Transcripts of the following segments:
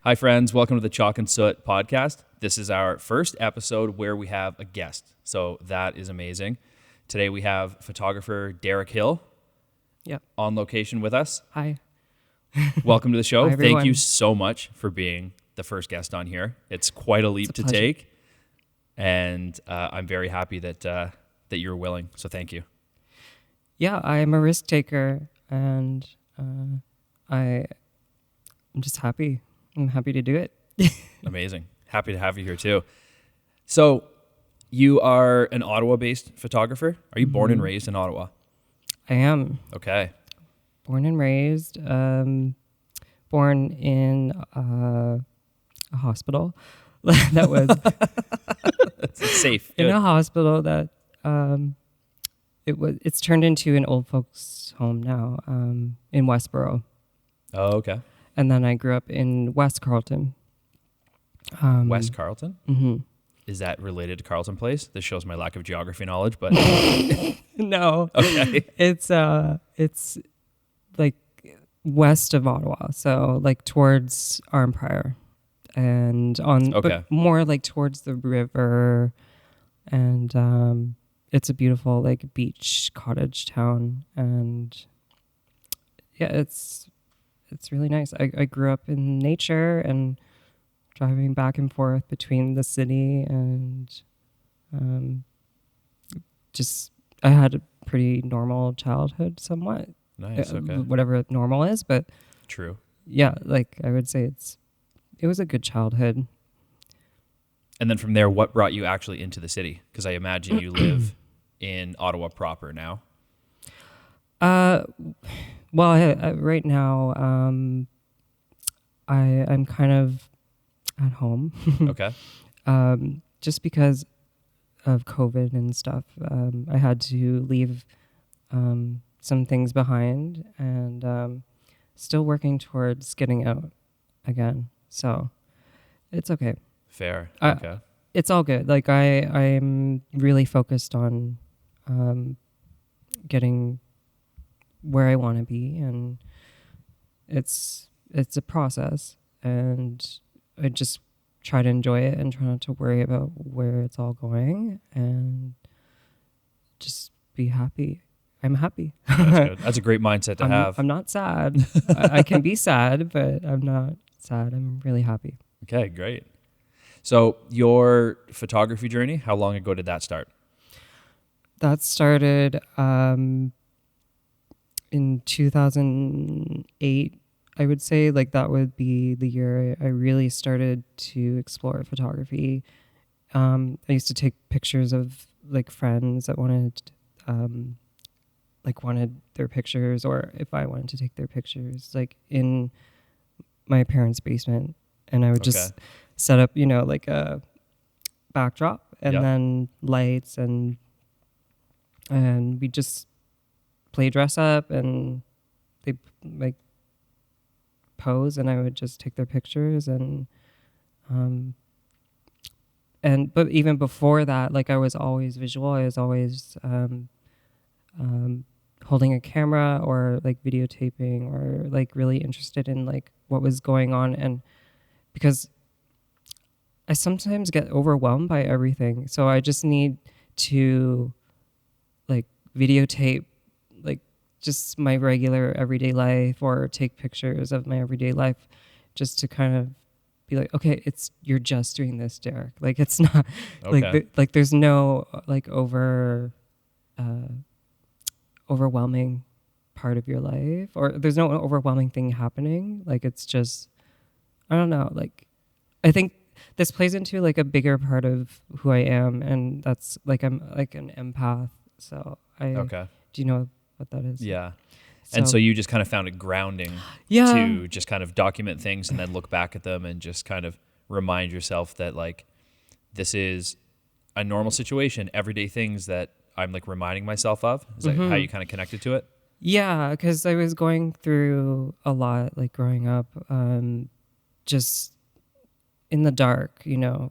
Hi, friends. Welcome to the Chalk and Soot podcast. This is our first episode where we have a guest, so that is amazing. Today we have photographer Derek Hille on location with us. Hi. Welcome to the show. Hi, everyone. Thank you so much for being the first guest on here. It's quite a leap to take, and I'm very happy that you're willing, so thank you. Yeah, I'm a risk taker, and I'm just happy. I'm happy to do it. Amazing. Happy to have you here too. So you are an Ottawa-based photographer. Are you born and raised in Ottawa? I am. Okay. Born and raised. Born in a hospital. That was It's safe. in Good. a hospital that it's turned into an old folks home now in Westboro. Oh, okay. And then I grew up in West Carleton. West Carleton? Mm-hmm. Is that related to Carleton Place? This shows my lack of geography knowledge, but No. okay. It's like west of Ottawa, so like towards Arnprior, and but more like towards the river, and it's a beautiful like beach cottage town, and yeah, it's really nice. I grew up in nature and driving back and forth between the city and just I had a pretty normal childhood somewhat. Nice. Okay. Whatever normal is, but True. yeah, like I would say it was a good childhood. And then from there, what brought you actually into the city? Because I imagine you live in Ottawa proper now. Well, right now, I'm kind of at home. Okay. Just because of COVID and stuff. I had to leave some things behind, and still working towards getting out again. So it's okay. Fair. Okay. It's all good. Like I'm really focused on getting where I want to be, and it's a process, and I just try to enjoy it and try not to worry about where it's all going, and just be happy. I'm happy. That's good. That's a great mindset to have. I'm not sad. I can be sad, but I'm not sad. I'm really happy. Okay, great. So your photography journey, how long ago did that start? That started in 2008, I would say. Like that would be the year I really started to explore photography. I used to take pictures of like friends that wanted their pictures, or if I wanted to take their pictures, like in my parents' basement, and I would just set up, like a backdrop and then lights, and we just play dress up, and they like pose, and I would just take their pictures, but even before that, like I was always visual. I was always holding a camera or like videotaping, or like really interested in like what was going on, and because I sometimes get overwhelmed by everything, so I just need to like videotape like just my regular everyday life, or take pictures of my everyday life, just to kind of be like, okay, you're just doing this, Derek. Like it's not like there's no like overwhelming part of your life, or there's no overwhelming thing happening. Like it's just, I don't know, like I think this plays into like a bigger part of who I am, and that's like I'm like an empath. So do you know what that is? Yeah. And so you just kind of found it grounding to just kind of document things and then look back at them and just kind of remind yourself that like this is a normal situation, everyday things that I'm like reminding myself of. Is that how you kind of connected to it? Yeah, because I was going through a lot like growing up, just in the dark,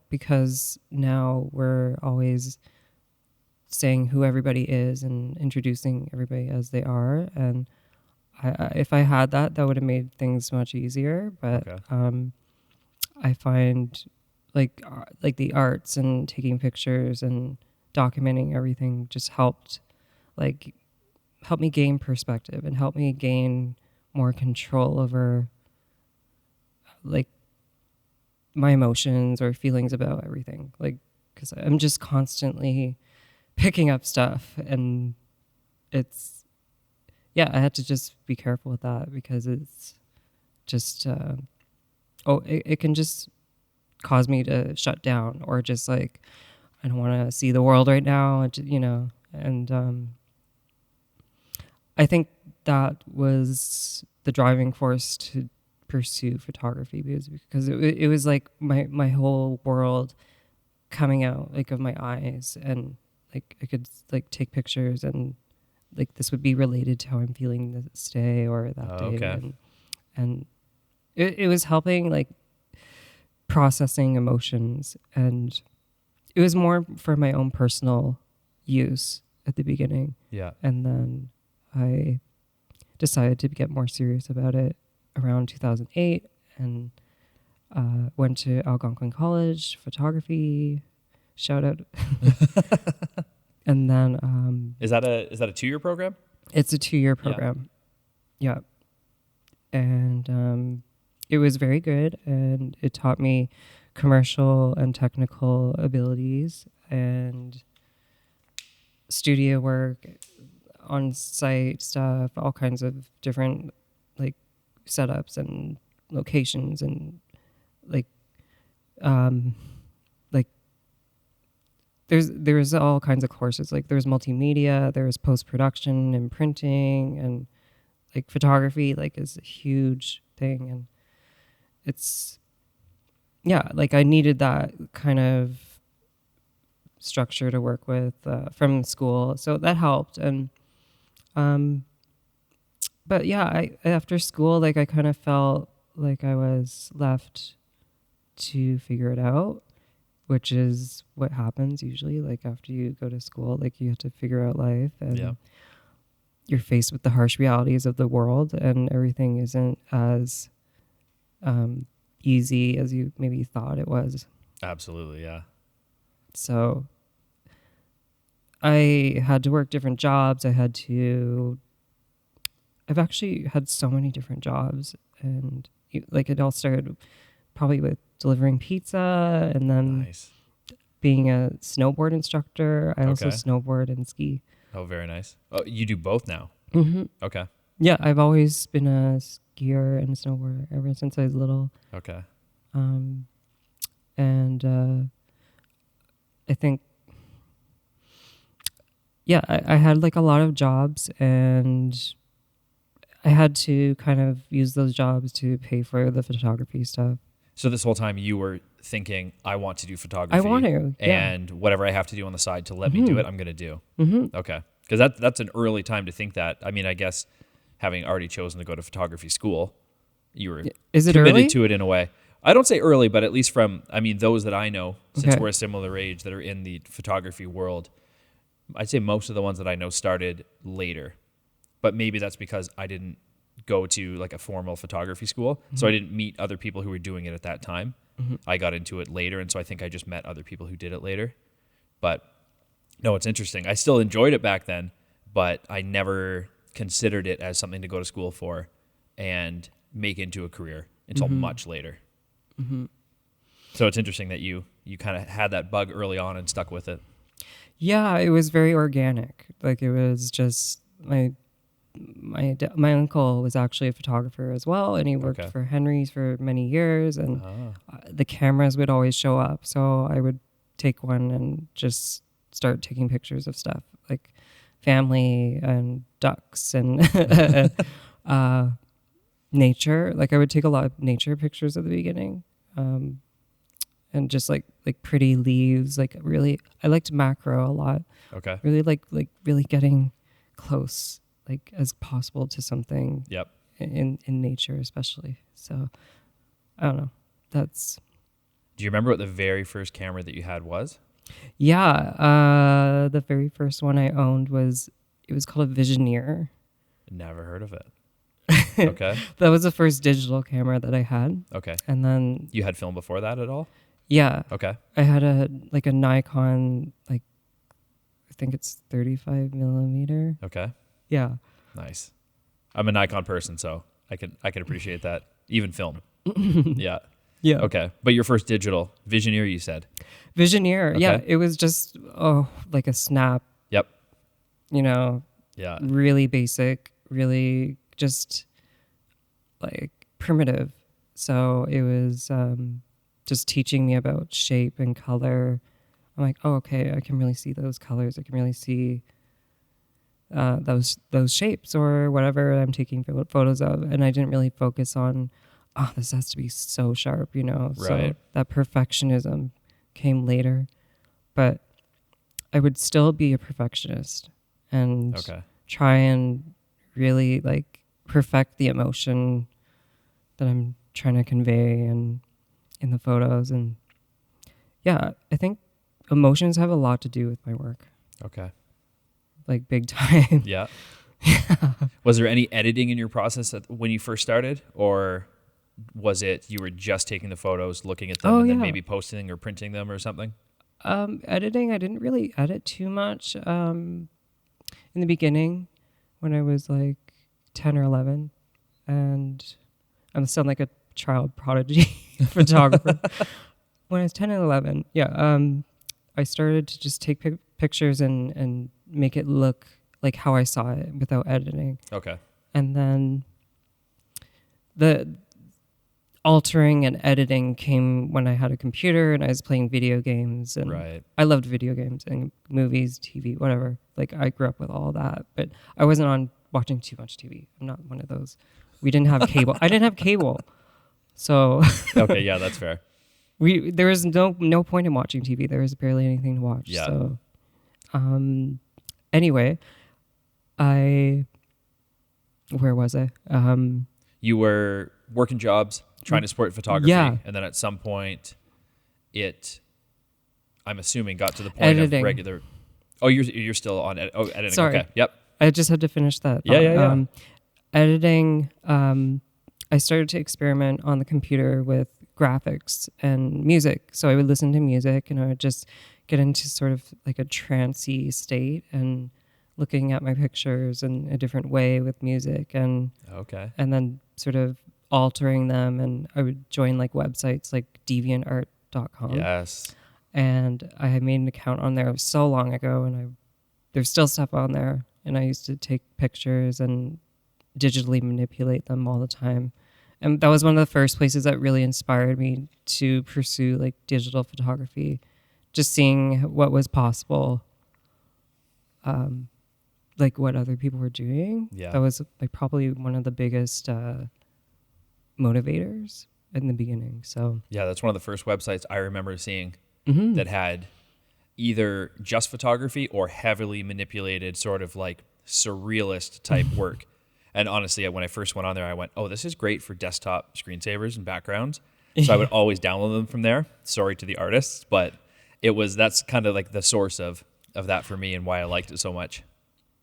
because now we're always saying who everybody is and introducing everybody as they are. And if I had that would have made things much easier. But Okay. I find like the arts and taking pictures and documenting everything just like help me gain perspective and help me gain more control over like my emotions or feelings about everything. Like, because I'm just constantly picking up stuff, and it's I had to just be careful with that because it's just it can just cause me to shut down or just like I don't want to see the world right now, and I think that was the driving force to pursue photography because it was like my whole world coming out like of my eyes, and like I could like take pictures and like this would be related to how I'm feeling this day or that day. Okay. And it was helping like processing emotions, and it was more for my own personal use at the beginning. Yeah. And then I decided to get more serious about it around 2008 and went to Algonquin College, photography, shout out. And then Is that a 2-year program? it's a 2-year program. Yeah. And it was very good, and it taught me commercial and technical abilities and studio work, on-site stuff, all kinds of different like setups and locations, and like like there's all kinds of courses. Like there's multimedia, there's post-production and printing, and like photography like is a huge thing. And it's like I needed that kind of structure to work with from school, so that helped. And but after school, like I kind of felt like I was left to figure it out, which is what happens usually. Like after you go to school, like you have to figure out life, and you're faced with the harsh realities of the world, and everything isn't as easy as you maybe thought it was. Absolutely, yeah. So I had to work different jobs. I've actually had so many different jobs, and like it all started probably with delivering pizza, and then Nice. being a snowboard instructor. I also snowboard and ski. Oh, very nice. Oh, you do both now? Mm-hmm. Okay. Yeah, I've always been a skier and a snowboarder ever since I was little. Okay. And I think, I had like a lot of jobs, and I had to kind of use those jobs to pay for the photography stuff. So this whole time you were thinking, I want to do photography. I want to, and whatever I have to do on the side to let me do it, I'm going to do. Mm-hmm. Okay. Because that's an early time to think that. I mean, I guess having already chosen to go to photography school, you were committed early? to it in a way. I don't say early, but at least from, those that I know, since we're a similar age that are in the photography world, I'd say most of the ones that I know started later. But maybe that's because I didn't go to like a formal photography school. Mm-hmm. So I didn't meet other people who were doing it at that time. Mm-hmm. I got into it later. And so I think I just met other people who did it later. But no, it's interesting. I still enjoyed it back then, but I never considered it as something to go to school for and make into a career until much later. Mm-hmm. So it's interesting that you kind of had that bug early on and stuck with it. Yeah, it was very organic. Like it was just my uncle was actually a photographer as well, and he worked for Henry's for many years, and the cameras would always show up. So I would take one and just start taking pictures of stuff like family and ducks and nature. Like I would take a lot of nature pictures at the beginning. And just like pretty leaves, like really, I liked macro a lot. Okay. Really like really getting close, like as possible to something. Yep. In nature, especially. So, I don't know. Do you remember what the very first camera that you had was? Yeah, the very first one I owned was called a Visioneer. Never heard of it. Okay. That was the first digital camera that I had. Okay. And then You had film before that at all? yeah, Okay. I had a Nikon, like I think it's 35 millimeter. Okay. Yeah. Nice. I'm a Nikon person, so I can appreciate that. Even film. Yeah. Yeah. Okay. But your first digital Visioneer, you said? Visioneer. Okay. Yeah. It was just like a snap. Yep. Yeah. Really basic. Really just like primitive. So it was just teaching me about shape and color. I'm like, oh, okay, I can really see those colors. I can really see those shapes or whatever I'm taking photos of. And I didn't really focus on, oh, this has to be so sharp, Right. So that perfectionism came later. But I would still be a perfectionist and try and really like perfect the emotion that I'm trying to convey and in the photos. And yeah, I think emotions have a lot to do with my work. Okay. Like big time. Yeah. Was there any editing in your process when you first started, or was it you were just taking the photos, looking at them, and then maybe posting or printing them or something? Editing, I didn't really edit too much in the beginning when I was like 10 or 11, and I'm still like a child prodigy photographer. When I was 10 and 11, I started to just take pictures and make it look like how I saw it without editing. Okay. And then the altering and editing came when I had a computer and I was playing video games. And right. I loved video games and movies, TV, whatever. Like I grew up with all that, but I wasn't on watching too much TV. I'm not one of those. We didn't have cable. I didn't have cable. So okay, yeah, that's fair. There was no point in watching TV. There was barely anything to watch. Yeah. So anyway, where was I? You were working jobs, trying to support photography, Yeah. and then at some point, I'm assuming, got to the point Editing. of regular. Oh, you're still on editing. Sorry. Okay. Yep. I just had to finish that. Yeah. Editing. I started to experiment on the computer with graphics and music. So I would listen to music and I would just get into sort of like a trancey state and looking at my pictures in a different way with music and then sort of altering them. And I would join like websites like deviantart.com. Yes. And I had made an account on there so long ago, and there's still stuff on there. And I used to take pictures and digitally manipulate them all the time. And that was one of the first places that really inspired me to pursue like digital photography, just seeing what was possible, like what other people were doing. Yeah. That was like probably one of the biggest motivators in the beginning. So yeah, that's one of the first websites I remember seeing mm-hmm. that had either just photography or heavily manipulated sort of like surrealist type work. And honestly, when I first went on there, I went, oh, this is great for desktop screensavers and backgrounds. So I would always download them from there. Sorry to the artists, but that's kind of like the source of that for me and why I liked it so much.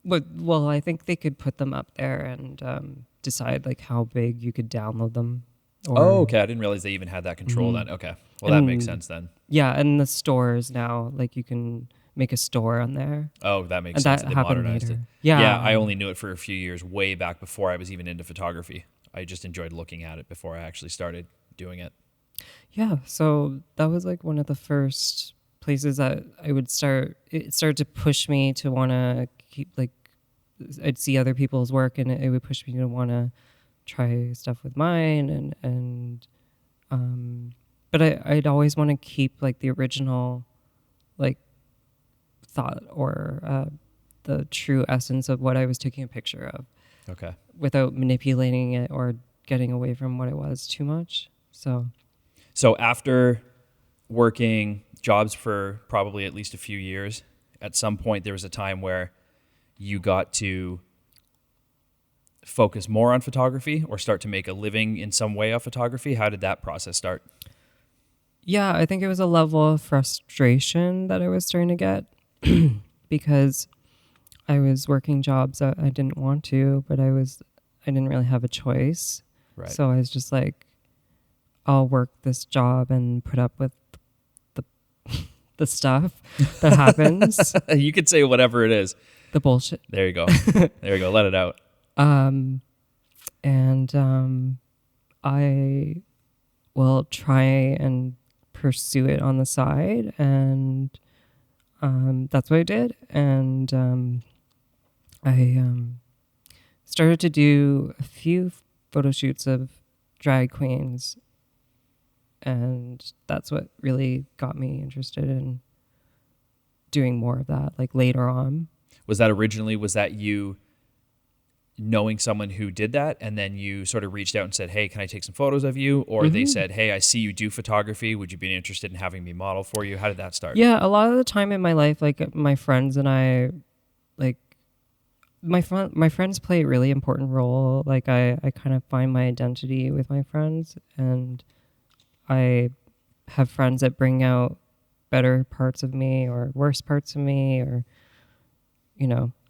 Well, I think they could put them up there and decide like how big you could download them. Okay. I didn't realize they even had that control then. Okay. Well, that makes sense then. Yeah, and the stores now, like you can make a store on there. Oh, that makes sense. That They happened modernized later. it. Yeah. Yeah, I only knew it for a few years, way back before I was even into photography. I just enjoyed looking at it before I actually started doing it. Yeah, so that was like one of the first places that I would start. It started to push me to want to keep like, I'd see other people's work and it would push me to want to try stuff with mine but I'd always want to keep like the original like thought or the true essence of what I was taking a picture of. Okay. Without manipulating it or getting away from what it was too much. So after working jobs for probably at least a few years, at some point there was a time where you got to focus more on photography or start to make a living in some way off photography. How did that process start? Yeah, I think it was a level of frustration that I was starting to get because I was working jobs that I didn't want to, but I didn't really have a choice. Right. So I was just like, I'll work this job and put up with the the stuff that happens, You could say whatever it is. the bullshit. There you go. There you go. Let it out. And I will try and pursue it on the side, and that's what I did. And I started to do a few photo shoots of drag queens, and that's what really got me interested in doing more of that, like later on. Was that you knowing someone who did that, and then you sort of reached out and said, hey, can I take some photos of you? Or they said, hey, I see you do photography. Would you be interested in having me model for you? How did that start? Yeah, a lot of the time in my life, like my friends and I, like my friends play a really important role. Like I kind of find my identity with my friends, and I have friends that bring out better parts of me or worse parts of me, or,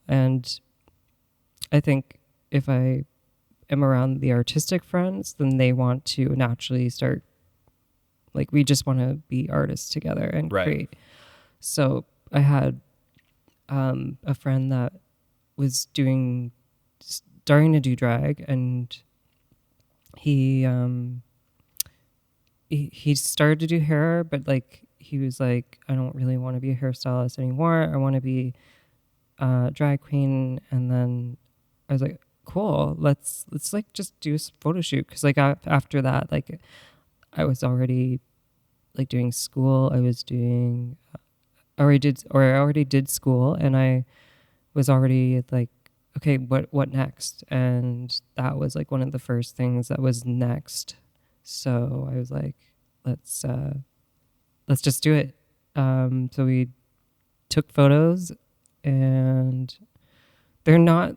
and I think if I am around the artistic friends, then they want to naturally start, like, we just want to be artists together and create. So I had a friend that was starting to do drag, and he started to do hair, but like he was like, I don't really want to be a hairstylist anymore. I want to be a drag queen. And then I was like, cool, let's like just do a photo shoot, because like after that, like I was already like doing school. I already did school, and I was already like, okay, what next? And that was like one of the first things that was next. So I was like, let's just do it. So we took photos, and they're not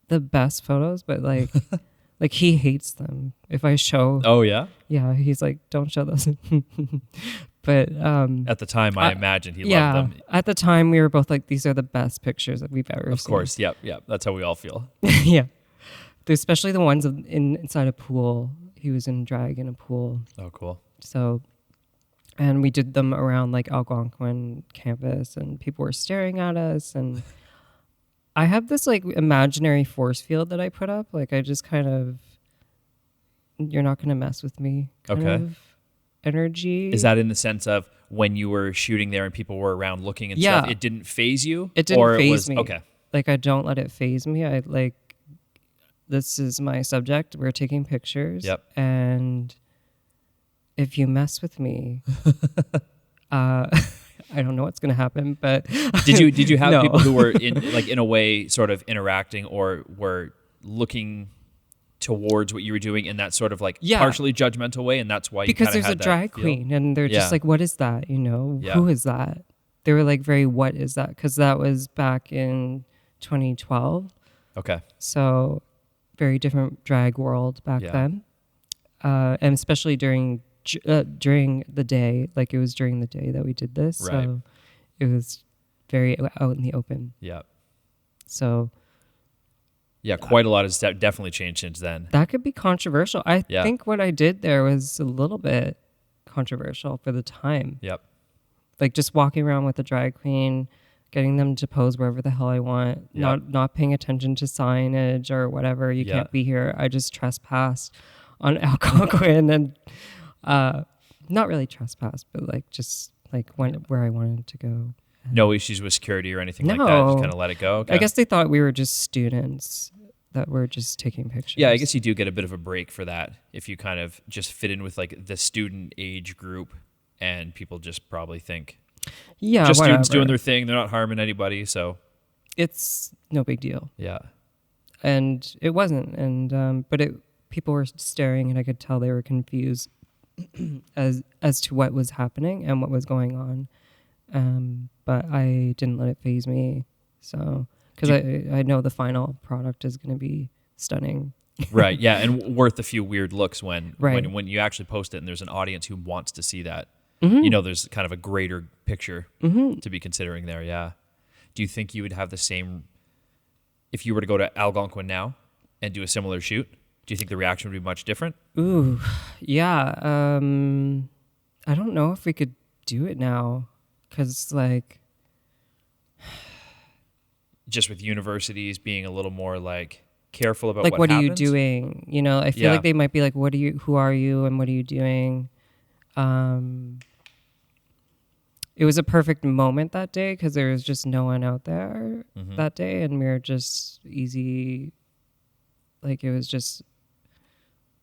the best photos, but like like he hates them if I show. Oh yeah? Yeah, he's like, don't show those. But at the time, I imagine he yeah, loved them. at the time we were both like, these are the best pictures that we've ever seen. Of course, yep. That's how we all feel. Yeah, especially the ones inside a pool. He was in drag in a pool. Oh, cool. So, and we did them around like Algonquin campus, and people were staring at us, and I have this like imaginary force field that I put up. Like I just kind of, you're not going to mess with me kind of energy. Is that in the sense of when you were shooting there and people were around looking and stuff, it didn't phase you? It didn't phase me. Okay. Like I don't let it phase me. I like, this is my subject. We're taking pictures. Yep. And if you mess with me, I don't know what's going to happen, but did you have people who were in a way sort of interacting or were looking towards what you were doing in that sort of like partially judgmental way, and that's why you because there's a drag queen and they're just like, what is that? Who is that? They were like very, what is that? Because that was back in 2012. Okay. So very different drag world back then, and especially during the day, like it was during the day that we did this, so it was very out in the open. Yeah. So yeah, quite a lot has definitely changed since then. That could be controversial. I think what I did there was a little bit controversial for the time. Yep. Like just walking around with a drag queen, getting them to pose wherever the hell I want, not paying attention to signage or whatever. You can't be here. I just trespassed on Algonquin and not really trespass, but like just like went where I wanted to go. No issues with security or anything like that. Just kind of let it go. Okay. I guess they thought we were just students that were just taking pictures. Yeah, I guess you do get a bit of a break for that if you kind of just fit in with like the student age group, and people just probably think, just students doing their thing. They're not harming anybody, so it's no big deal. Yeah, and it wasn't, and but people were staring, and I could tell they were confused as to what was happening and what was going on. But I didn't let it faze me. So, because I know the final product is going to be stunning. Right. Yeah. And worth a few weird looks Right. when you actually post it and there's an audience who wants to see that. Mm-hmm. There's kind of a greater picture Mm-hmm. to be considering there. Yeah. Do you think you would have the same if you were to go to Algonquin now and do a similar shoot? Do you think the reaction would be much different? Ooh, yeah. I don't know if we could do it now, because like, Just with universities being a little more like careful about what are you happens? doing? I feel like they might be like, who are you and what are you doing? It was a perfect moment that day because there was just no one out there that day, and we were just easy. Like, it was just,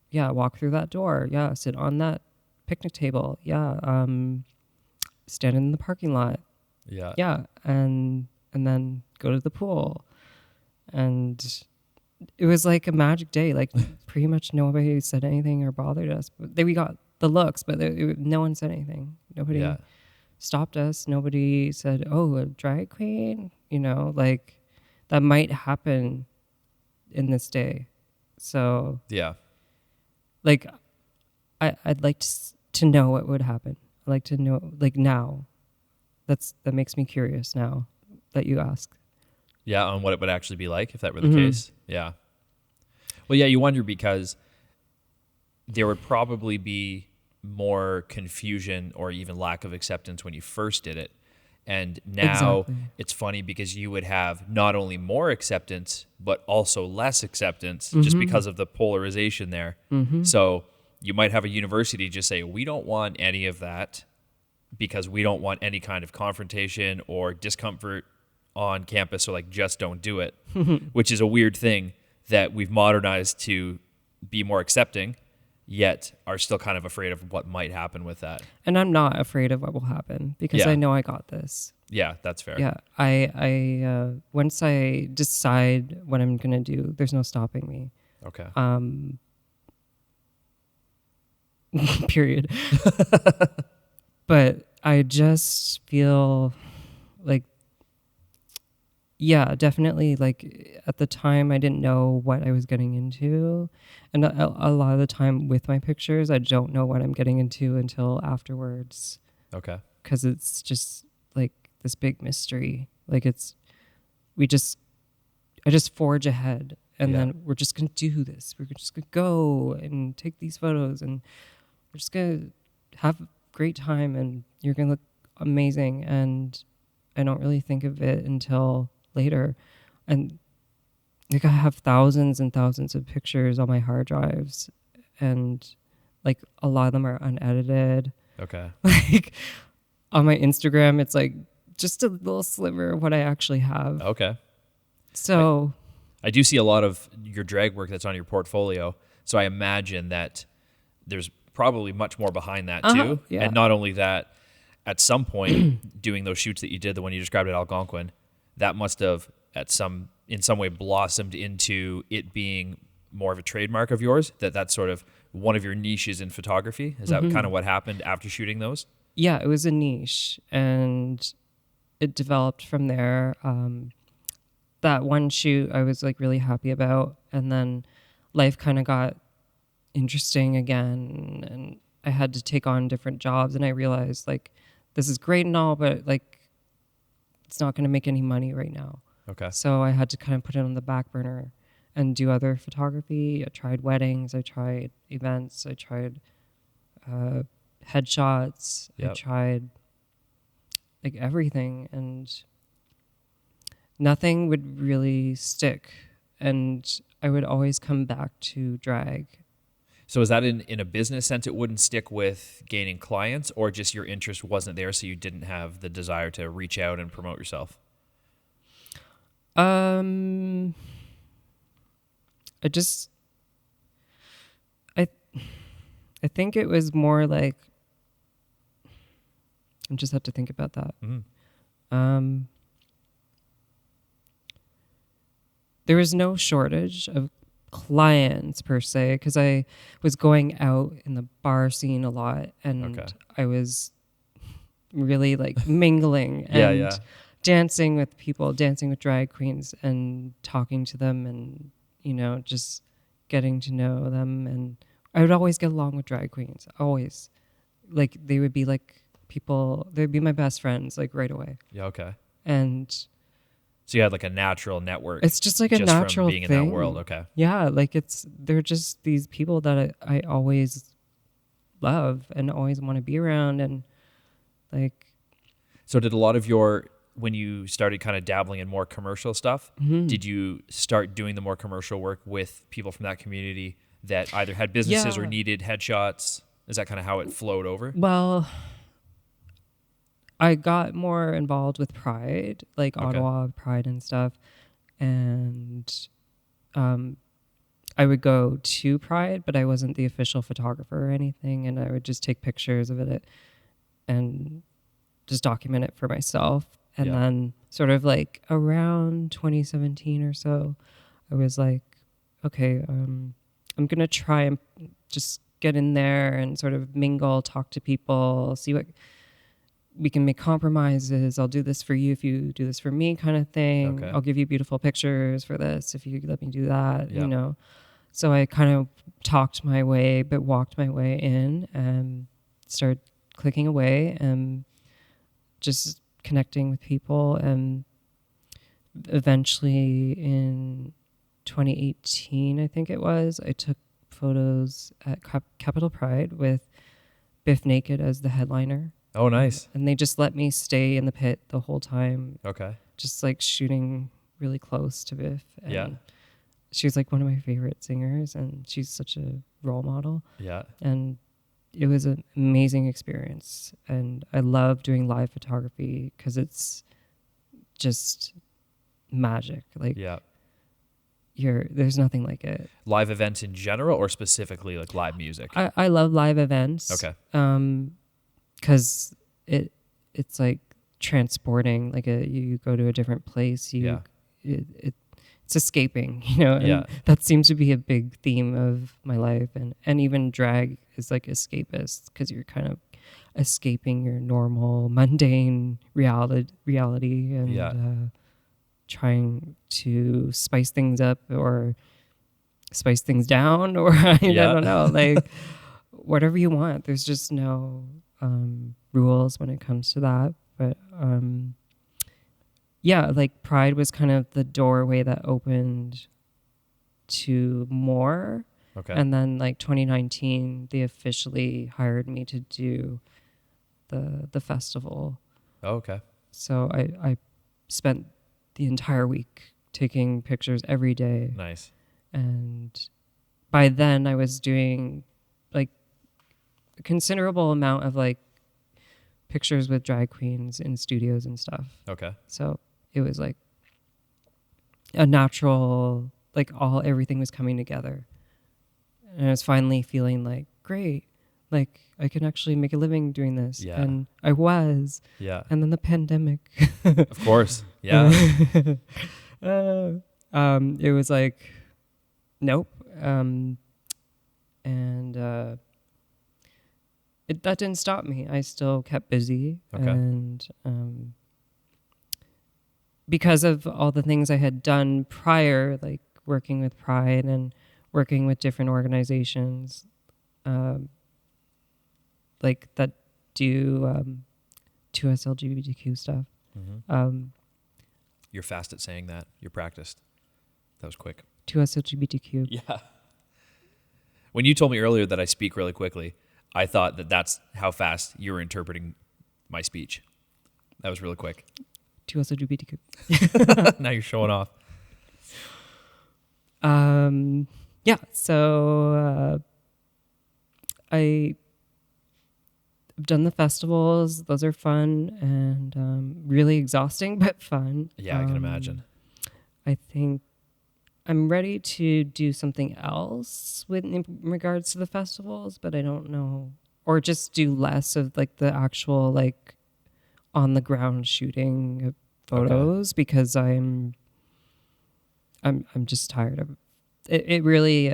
yeah, walk through that door. Yeah, sit on that picnic table. Yeah, stand in the parking lot. Yeah. Yeah, and then go to the pool. And it was like a magic day. Like, pretty much nobody said anything or bothered us. But we got the looks, but no one said anything. Nobody stopped us. Nobody said, "Oh, a drag queen." Like, that might happen in this day. So Yeah. like, I'd like to know what would happen. I'd like to know, like, now. That makes me curious now that you ask. Yeah, on what it would actually be like if that were the case. Yeah. Well, yeah, you wonder because there would probably be more confusion or even lack of acceptance when you first did it. And now it's funny because you would have not only more acceptance, but also less acceptance just because of the polarization there. So you might have a university just say, we don't want any of that because we don't want any kind of confrontation or discomfort on campus, or like, just don't do it, which is a weird thing that we've modernized to be more accepting, yet are still kind of afraid of what might happen with that. And I'm not afraid of what will happen because I know I got this. Yeah, that's fair. Yeah, I once I decide what I'm gonna do, there's no stopping me. Okay. Period. But I just feel like, yeah, definitely. Like, at the time, I didn't know what I was getting into. And a lot of the time with my pictures, I don't know what I'm getting into until afterwards. Okay. Because it's just like this big mystery. Like, I just forge ahead, and then we're just going to do this. We're just going to go and take these photos, and we're just going to have a great time, and you're going to look amazing. And I don't really think of it until later. And like, I have thousands and thousands of pictures on my hard drives, and like, a lot of them are unedited. Okay. Like, on my Instagram, it's like just a little sliver of what I actually have. Okay. So I do see a lot of your drag work that's on your portfolio. So I imagine that there's probably much more behind that too. Yeah. And not only that, at some point doing those shoots that you did, the one you described at Algonquin, that must have in some way blossomed into it being more of a trademark of yours, that's sort of one of your niches in photography. Is that kind of what happened after shooting those? Yeah, it was a niche, and it developed from there. That one shoot I was like really happy about, and then life kind of got interesting again, and I had to take on different jobs, and I realized, like, this is great and all, but like, it's not going to make any money right now. Okay. So I had to kind of put it on the back burner and do other photography. I tried weddings, I tried events, I tried headshots, I tried like everything, and nothing would really stick. And I would always come back to drag. So is that in a business sense it wouldn't stick with gaining clients, or just your interest wasn't there, so you didn't have the desire to reach out and promote yourself? I think it was more like, I just have to think about that. There was no shortage of clients per se, because I was going out in the bar scene a lot, and I was really like mingling and dancing with people, dancing with drag queens and talking to them, and just getting to know them, and I would always get along with drag queens. Always, like they would be like people. They'd be my best friends like right away. Yeah. Okay. And so you had like a natural network. It's just like a natural from being thing. in that world. Okay. Yeah, like they're just these people that I always love and always want to be around, and like. So did a lot of when you started kind of dabbling in more commercial stuff, did you start doing the more commercial work with people from that community that either had businesses or needed headshots? Is that kind of how it flowed over? Well, I got more involved with Pride, like Ottawa Pride and stuff. And I would go to Pride, but I wasn't the official photographer or anything. And I would just take pictures of it and just document it for myself. And then sort of like around 2017 or so, I was like, okay, I'm going to try and just get in there and sort of mingle, talk to people, see what we can make compromises. I'll do this for you if you do this for me kind of thing. Okay. I'll give you beautiful pictures for this if you let me do that, So I kind of walked my way in and started clicking away and just connecting with people. And eventually in 2018, I think it was, I took photos at Capitol Pride with Biff Naked as the headliner. Oh, nice. And they just let me stay in the pit the whole time. Okay. Just like shooting really close to Biff. And she's like one of my favorite singers, and she's such a role model. Yeah. And it was an amazing experience. And I love doing live photography because it's just magic. Like, there's nothing like it. Live events in general, or specifically like live music? I love live events. Okay. Because it's like transporting. Like you go to a different place. It's escaping. And that seems to be a big theme of my life, and even drag is like escapist because you're kind of escaping your normal mundane reality and trying to spice things up or spice things down, or I don't know, like whatever you want. There's just no rules when it comes to that. But like Pride was kind of the doorway that opened to more. Okay. And then like 2019, they officially hired me to do the festival. Oh, okay. So I spent the entire week taking pictures every day. Nice. And by then I was doing like a considerable amount of like pictures with drag queens in studios and stuff. Okay. So it was like a natural, like everything was coming together. And I was finally feeling like, great, like I can actually make a living doing this. Yeah. And I was. Yeah. And then the pandemic. Of course. Yeah. It was like, nope. That didn't stop me. I still kept busy. Okay. And because of all the things I had done prior, like working with Pride and working with different organizations, like that do 2S LGBTQ stuff. Mm-hmm. You're fast at saying that. You're practiced. That was quick. 2S LGBTQ. Yeah. When you told me earlier that I speak really quickly, I thought that that's how fast you were interpreting my speech. That was really quick. 2S LGBTQ. Now you're showing off. So I've done the festivals. Those are fun and really exhausting, but fun. Yeah, I can imagine. I think I'm ready to do something else in regards to the festivals, but I don't know. Or just do less of like the actual like on the ground shooting of photos because I'm just tired of it. It really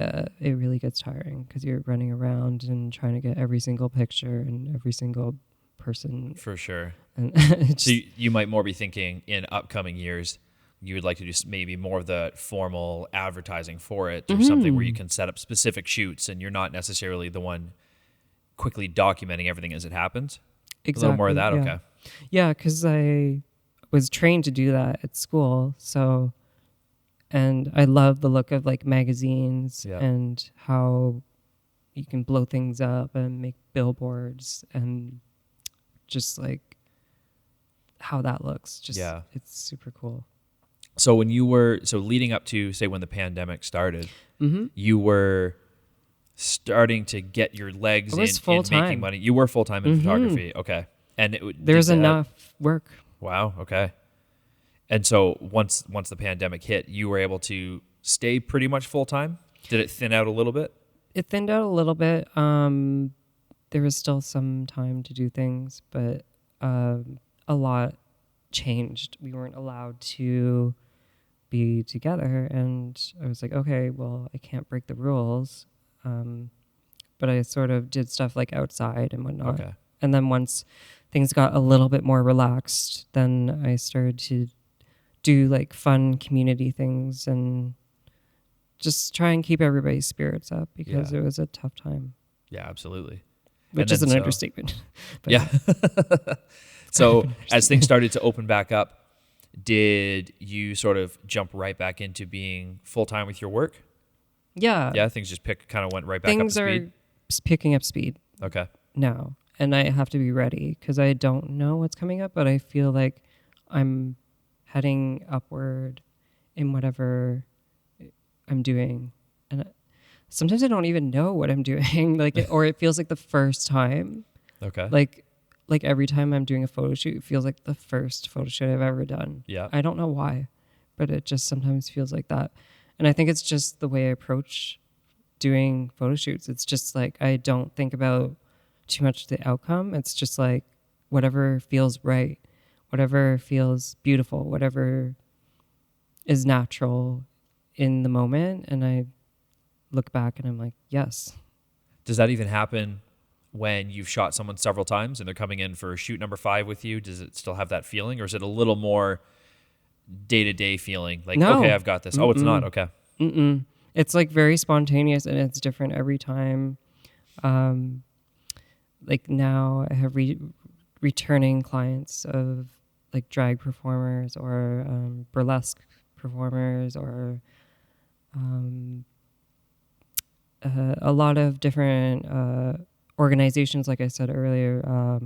gets tiring because you're running around and trying to get every single picture and every single person. For sure. And so you might more be thinking in upcoming years, you would like to do maybe more of the formal advertising for it, or something where you can set up specific shoots and you're not necessarily the one quickly documenting everything as it happens. Exactly. A little more of that. Yeah. Okay. Yeah, because I was trained to do that at school. So, and I love the look of like magazines and how you can blow things up and make billboards and just like how that looks. Just, it's super cool. So when you were, leading up to, say, when the pandemic started, you were starting to get your legs in making money. You were full-time in photography. Okay. And there's enough work. Wow. Okay. And so once the pandemic hit, you were able to stay pretty much full-time? Did it thin out a little bit? It thinned out a little bit. There was still some time to do things, but a lot changed. We weren't allowed to be together, and I was like, okay, well, I can't break the rules. But I sort of did stuff like outside and whatnot. Okay. And then once things got a little bit more relaxed, then I started to do like fun community things and just try and keep everybody's spirits up, because it was a tough time. Yeah, absolutely. Which is an understatement. But yeah. So as things started to open back up, did you sort of jump right back into being full-time with your work? Yeah. Yeah, things just kind of went right back up to speed? Things are picking up speed. Okay. Now. And I have to be ready because I don't know what's coming up, but I feel like I'm heading upward in whatever I'm doing. And sometimes I don't even know what I'm doing, or it feels like the first time. Okay. Like every time I'm doing a photo shoot, it feels like the first photo shoot I've ever done. Yeah. I don't know why, but it just sometimes feels like that. And I think it's just the way I approach doing photo shoots. It's just like I don't think about too much the outcome. It's just like whatever feels right, whatever feels beautiful, whatever is natural in the moment. And I look back and I'm like, yes. Does that even happen when you've shot someone several times and they're coming in for shoot number 5 with you? Does it still have that feeling, or is it a little more day-to-day feeling? Like, no. Okay, I've got this. Oh, it's not. Okay. It's like very spontaneous and it's different every time. Like now I have returning clients of like drag performers or burlesque performers or a lot of different organizations, like I said earlier,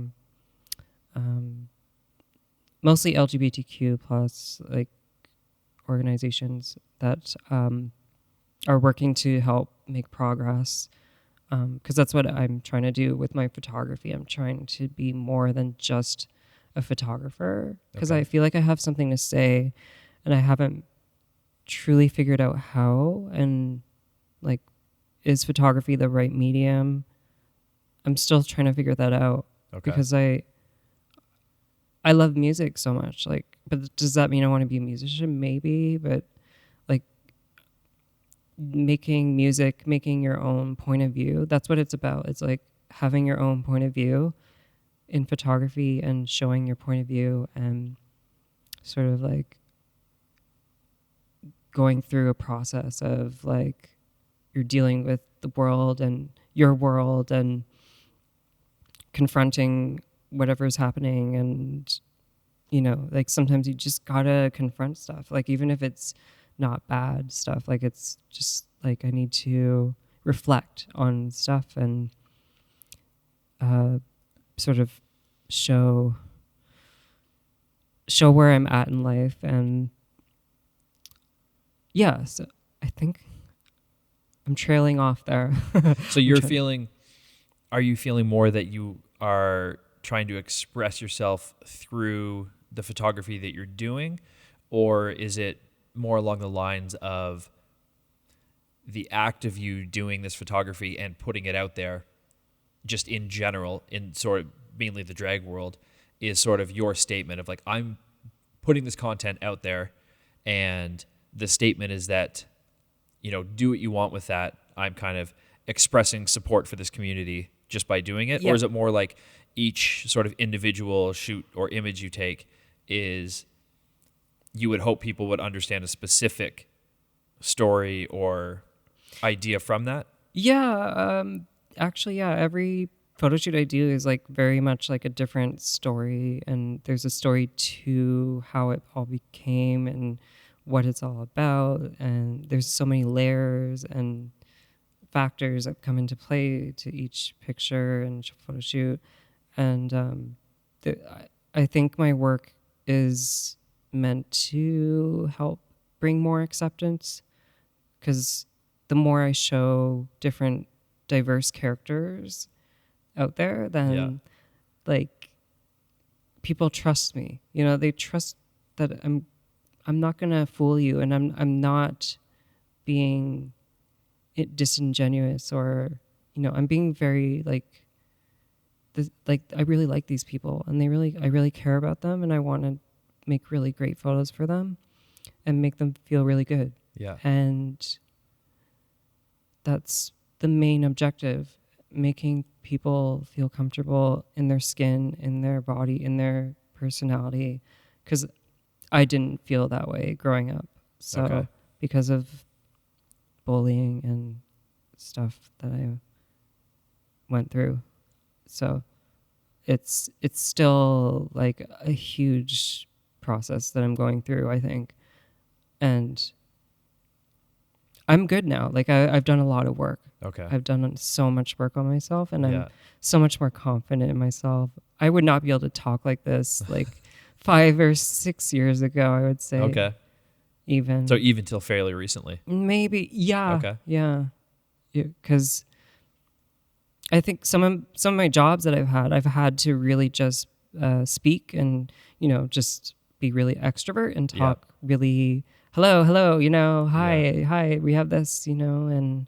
mostly LGBTQ plus like organizations that are working to help make progress. Because that's what I'm trying to do with my photography. I'm trying to be more than just a photographer, because I feel like I have something to say and I haven't truly figured out how, and like, is photography the right medium? I'm still trying to figure that out because I love music so much. Like, but does that mean I want to be a musician? Maybe, but like making music, making your own point of view, that's what it's about. It's like having your own point of view in photography and showing your point of view and sort of like going through a process of like you're dealing with the world and your world and confronting whatever's happening. And, you know, like sometimes you just gotta confront stuff. Like even if it's not bad stuff, like it's just like I need to reflect on stuff and sort of show where I'm at in life. And yeah, so I think I'm trailing off there. So are you feeling more that you are trying to express yourself through the photography that you're doing, or is it more along the lines of the act of you doing this photography and putting it out there just in general, in sort of mainly the drag world, is sort of your statement of like, I'm putting this content out there and the statement is that, you know, do what you want with that. I'm kind of expressing support for this community just by doing it? Yeah. Or is it more like each sort of individual shoot or image you take is you would hope people would understand a specific story or idea from that? Yeah, actually, yeah, every photo shoot I do is like very much like a different story, and there's a story to how it all became and what it's all about, and there's so many layers and factors that come into play to each picture and photo shoot, and I think my work is meant to help bring more acceptance, because the more I show different diverse characters out there, then like people trust me. You know, they trust that I'm not gonna fool you, and I'm not being disingenuous, or I'm being very like this, like I really like these people, and I really care about them, and I want to make really great photos for them and make them feel really good. Yeah. And that's the main objective, making people feel comfortable in their skin, in their body, in their personality, because I didn't feel that way growing up. So because of bullying and stuff that I went through. So it's still like a huge process that I'm going through, I think. And I'm good now. Like I've done a lot of work. Okay. I've done so much work on myself, and I'm so much more confident in myself. I would not be able to talk like this like 5 or 6 years ago, I would say. Okay. Even. So even till fairly recently. Maybe. Yeah. Okay. Yeah. Because I think some of my jobs that I've had to really just speak and, just be really extrovert and talk really, hello, hi, we have this, and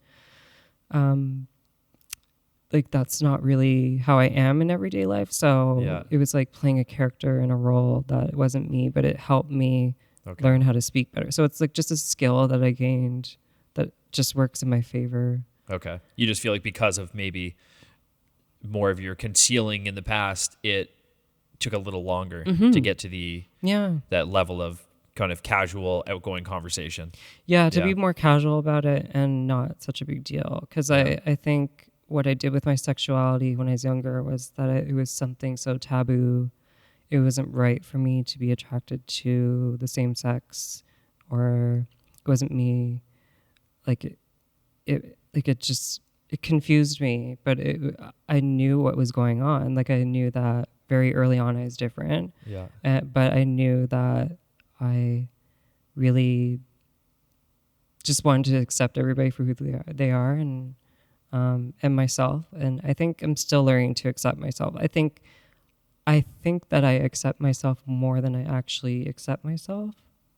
like that's not really how I am in everyday life. So it was like playing a character in a role that wasn't me, but it helped me learn how to speak better. So it's like just a skill that I gained that just works in my favor. Okay. You just feel like because of maybe more of your concealing in the past, it took a little longer to get to that level of kind of casual, outgoing conversation. Yeah, to be more casual about it and not such a big deal. Because I think what I did with my sexuality when I was younger was that it was something so taboo. It wasn't right for me to be attracted to the same sex, or it wasn't me. Like it confused me, but I knew what was going on. Like I knew that very early on I was different. Yeah. But I knew that I really just wanted to accept everybody for who they are, and myself. And I think I'm still learning to accept myself. I think that I accept myself more than I actually accept myself.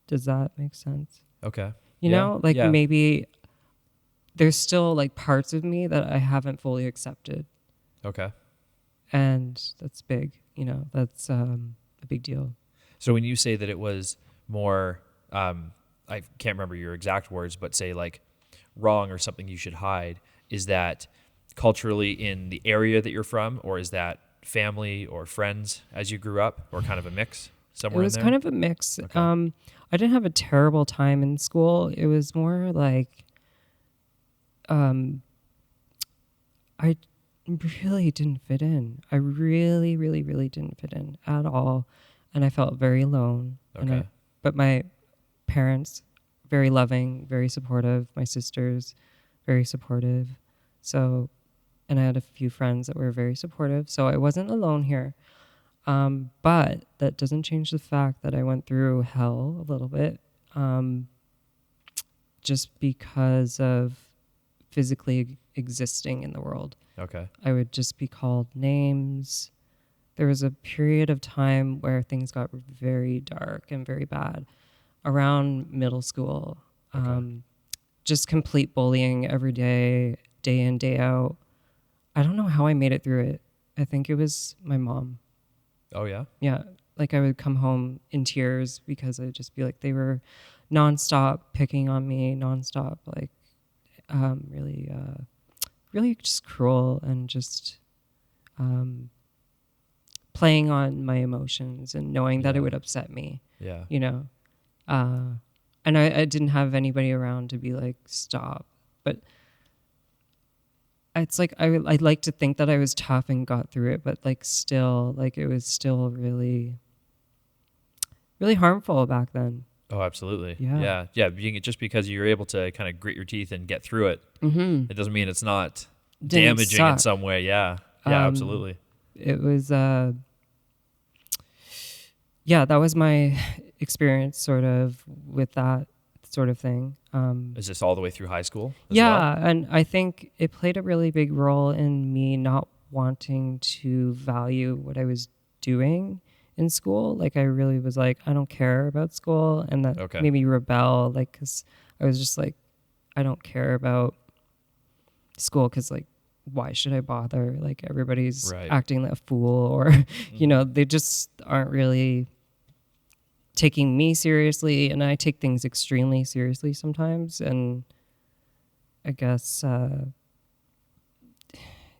Does that make sense? Okay. You know, like maybe there's still like parts of me that I haven't fully accepted. Okay. And that's big, that's a big deal. So when you say that it was more, I can't remember your exact words, but say like wrong or something you should hide, is that culturally in the area that you're from, or is that family or friends as you grew up, or kind of a mix somewhere in there? It was kind of a mix. Okay. I didn't have a terrible time in school. It was more like, I really didn't fit in. I really, really, really didn't fit in at all. And I felt very alone. Okay. But my parents, very loving, very supportive. My sisters, very supportive. So, and I had a few friends that were very supportive. So I wasn't alone here. But that doesn't change the fact that I went through hell a little bit, just because of physically existing in the world. Okay. I would just be called names. There was a period of time where things got very dark and very bad around middle school. Okay. Just complete bullying every day, day in, day out. I don't know how I made it through it. I think it was my mom. Oh, yeah? Yeah. Like I would come home in tears because I'd just be like, they were nonstop picking on me, nonstop, like really just cruel, and just playing on my emotions and knowing that it would upset me. Yeah. And I didn't have anybody around to be like, stop. But it's like I'd like to think that I was tough and got through it, but like still, like it was still really, really harmful back then. Oh, absolutely. Yeah. Yeah. Just because you're able to kind of grit your teeth and get through it, it doesn't mean it's not Didn't damaging in suck. some way. Yeah. Yeah, absolutely. It was, yeah, that was my experience sort of with that sort of thing. Is this all the way through high school as Yeah, well? and I think it played a really big role in me not wanting to value what I was doing in school. Like I really was like, I don't care about school, and that Okay. made me rebel. Like, cause I was just like, I don't care about school, cause like, why should I bother? Like everybody's Right. acting like a fool, or you know, they just aren't really taking me seriously, and I take things extremely seriously sometimes, and I guess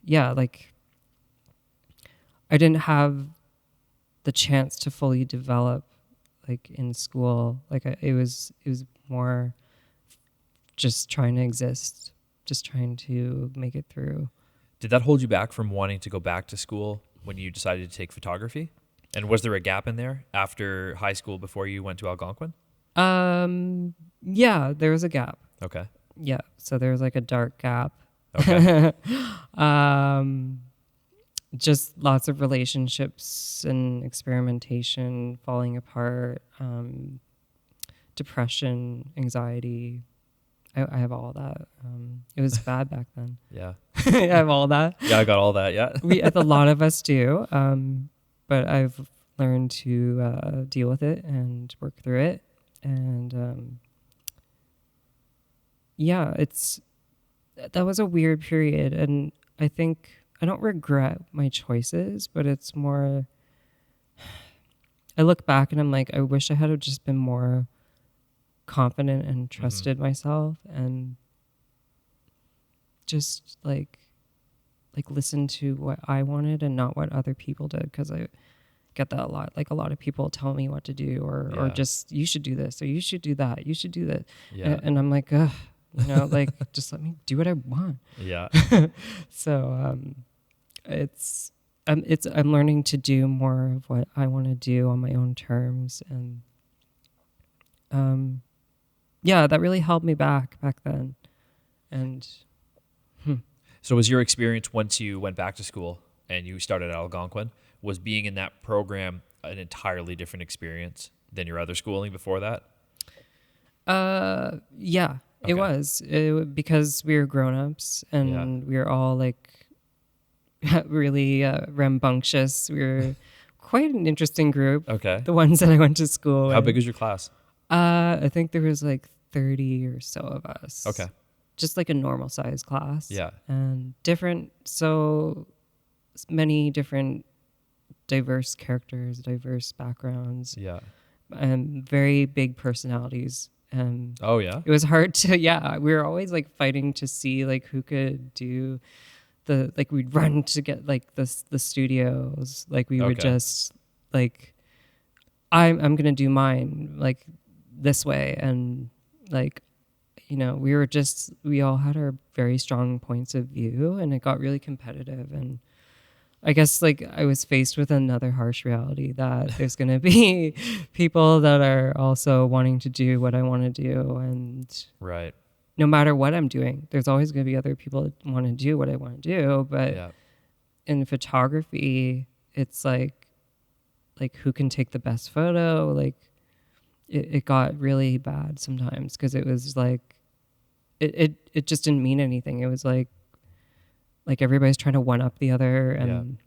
yeah, like I didn't have the chance to fully develop like in school. Like it was more just trying to exist, just trying to make it through. Did that hold you back from wanting to go back to school when you decided to take photography? And was there a gap in there after high school before you went to Algonquin? Yeah, there was a gap. Okay. Yeah, so there was like a dark gap. Okay. Just lots of relationships and experimentation falling apart, depression, anxiety. I have all that. It was bad back then. Yeah. I have all that. Yeah, I got all that. Yeah. A lot of us do. But I've learned to deal with it and work through it. And yeah, that was a weird period. And I think I don't regret my choices, but it's more, I look back and I'm like, I wish I had just been more confident and trusted myself, and just like listen to what I wanted and not what other people did, because I get that a lot. Like a lot of people tell me what to do, or just you should do this, or you should do that, you should do that. Yeah. And I'm like, ugh, you know, like just let me do what I want. Yeah. So I'm learning to do more of what I want to do on my own terms, and yeah, that really held me back then. And So was your experience once you went back to school and you started at Algonquin, was being in that program an entirely different experience than your other schooling before that? yeah, Okay. it was because we were grown-ups and we were all like really rambunctious. We were quite an interesting group. Okay. The ones that I went to school How with. big was your class? I think there was like 30 or so of us. Okay. Just like a normal size class. Yeah. And so many different diverse characters, diverse backgrounds, Yeah. and very big personalities. And Oh, yeah? it was hard to, we were always like fighting to see like who could do we'd run to get like the studios. Like we would Okay. just like, I'm going to do mine like this way. And like, you know, we all had our very strong points of view, and it got really competitive. And I guess like I was faced with another harsh reality that there's going to be people that are also wanting to do what I want to do. And Right. no matter what I'm doing, there's always going to be other people that want to do what I want to do. But Yeah. in photography, it's like who can take the best photo? Like it got really bad sometimes, because it was like, it just didn't mean anything. It was like everybody's trying to one up the other. And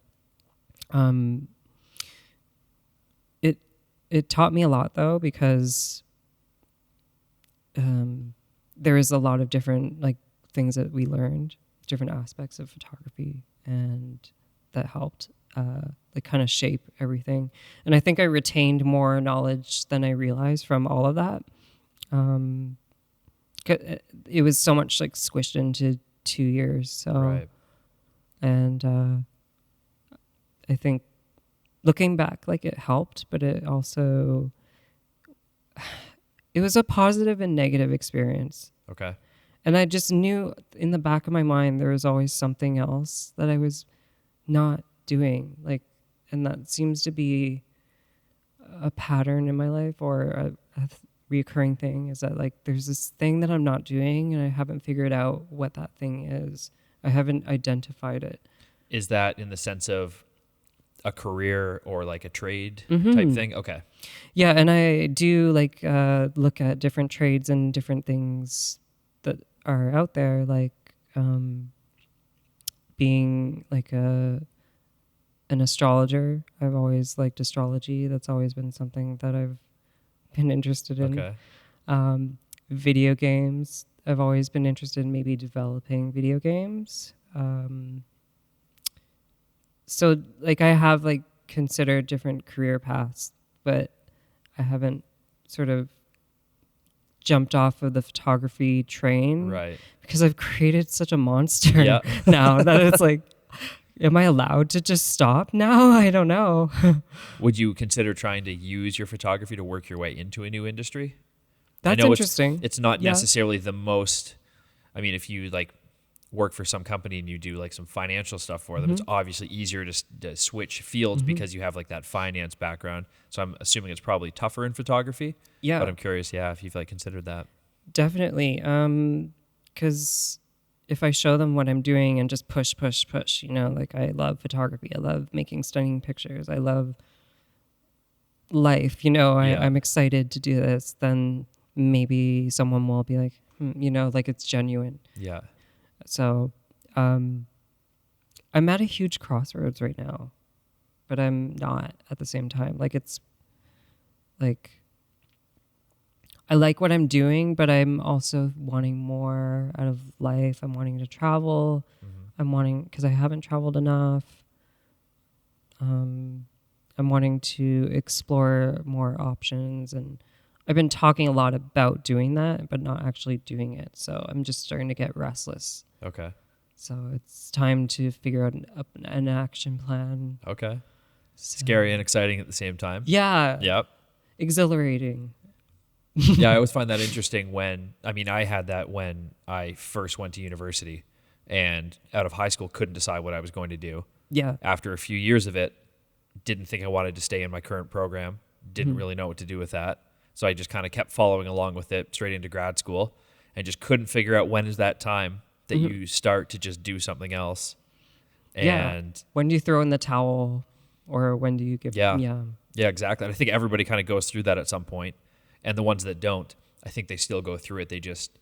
it taught me a lot though, because there is a lot of different like things that we learned, different aspects of photography, and that helped like kind of shape everything. And I think I retained more knowledge than I realized from all of that. It was so much like squished into 2 years. So, Right. and I think looking back, like it helped, but it also, it was a positive and negative experience. Okay. And I just knew in the back of my mind there was always something else that I was not doing. Like, and that seems to be a pattern in my life, or a reoccurring thing, is that like there's this thing that I'm not doing and I haven't figured out what that thing is. I haven't identified it. Is that in the sense of a career or like a trade Mm-hmm. type thing? Okay. Yeah, and I do like look at different trades and different things that are out there, like being like an astrologer. I've always liked astrology. That's always been something that I've been interested in. Okay. Video games. I've always been interested in maybe developing video games. So like I have like considered different career paths, but I haven't sort of jumped off of the photography train, Right. because I've created such a monster Yeah. now that it's like, am I allowed to just stop now? I don't know. Would you consider trying to use your photography to work your way into a new industry? That's I know interesting. It's not Yeah. necessarily the most. I mean, if you like work for some company and you do like some financial stuff for them, Mm-hmm. it's obviously easier to switch fields because you have like that finance background. So I'm assuming it's probably tougher in photography. Yeah. But I'm curious, if you've like considered that. Definitely. Because if I show them what I'm doing and just push, like I love photography. I love making stunning pictures. I love life. Yeah. I'm excited to do this. Then maybe someone will be like, like it's genuine. Yeah. So I'm at a huge crossroads right now, but I'm not at the same time. Like it's like I like what I'm doing, but I'm also wanting more out of life. I'm wanting to travel. Mm-hmm. Because I haven't traveled enough. I'm wanting to explore more options, and I've been talking a lot about doing that, but not actually doing it. So I'm just starting to get restless. Okay. So it's time to figure out an action plan. Okay. So, Scary and exciting at the same time. yeah. Yep. Exhilarating. Yeah, I always find that interesting I had that when I first went to university and out of high school couldn't decide what I was going to do. Yeah. After a few years of it, didn't think I wanted to stay in my current program, didn't really know what to do with that. So I just kind of kept following along with it straight into grad school and just couldn't figure out when is that time that you start to just do something else. And When do you throw in the towel, or when do you give? Yeah, exactly. And I think everybody kind of goes through that at some point. And the ones that don't, I think they still go through it. They just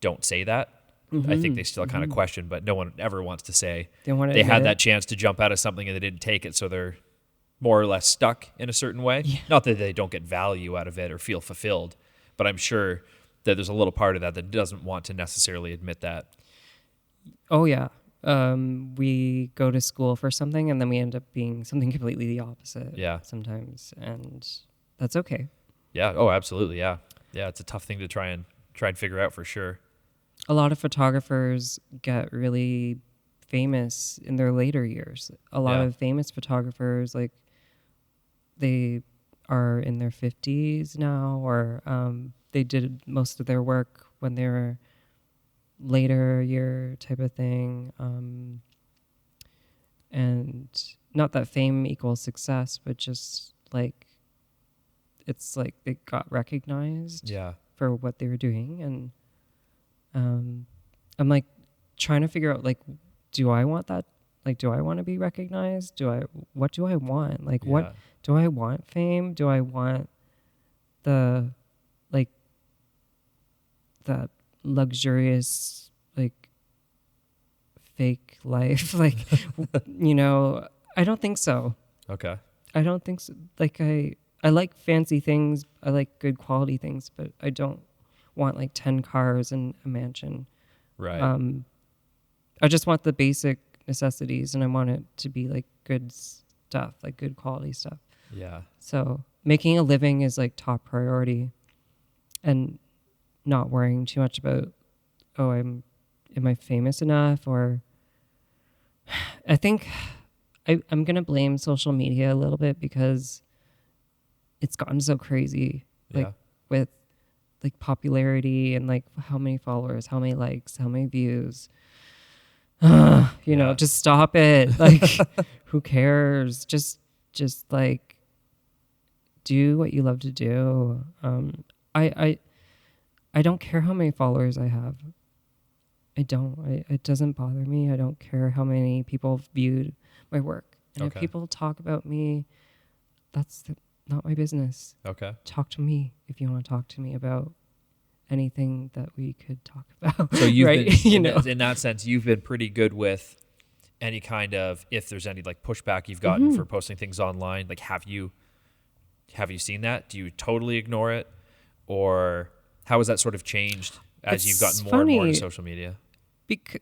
don't say that. I think they still kind of question, but no one ever wants to say they had that chance to jump out of something and they didn't take it, so they're more or less stuck in a certain way. Yeah. Not that they don't get value out of it or feel fulfilled, but I'm sure that there's a little part of that doesn't want to necessarily admit that. Oh, yeah. We go to school for something and then we end up being something completely the opposite. Yeah. Sometimes, and that's okay. Yeah. Oh, absolutely. Yeah. Yeah. It's a tough thing to try and figure out for sure. A lot of photographers get really famous in their later years. A lot of famous photographers, like they are in their 50s now, or they did most of their work when they were later year type of thing. And not that fame equals success, but just like it's like they got recognized for what they were doing. And I'm like trying to figure out, like, do I want that? Like, do I want to be recognized? What do I want? Like, what do I want? Fame? Do I want the, like, that luxurious, like, fake life? Like, I don't think so. Okay. I don't think so. Like, I like fancy things. I like good quality things, but I don't want like 10 cars and a mansion. Right. I just want the basic necessities, and I want it to be like good stuff, like good quality stuff. Yeah. So making a living is like top priority, and not worrying too much about, am I famous enough? Or I think I'm going to blame social media a little bit, because it's gotten so crazy, like with like popularity and like how many followers, how many likes, how many views. You know, just stop it. Like, who cares? Just like do what you love to do. I don't care how many followers I have. I don't. It doesn't bother me. I don't care how many people viewed my work. And if people talk about me, that's not my business. Okay. Talk to me if you want to talk to me about anything that we could talk about. So you've right? been, in that sense, you've been pretty good with any kind of, if there's any like pushback you've gotten for posting things online. Like, have you seen that? Do you totally ignore it, or how has that sort of changed as you've gotten more and more into social media?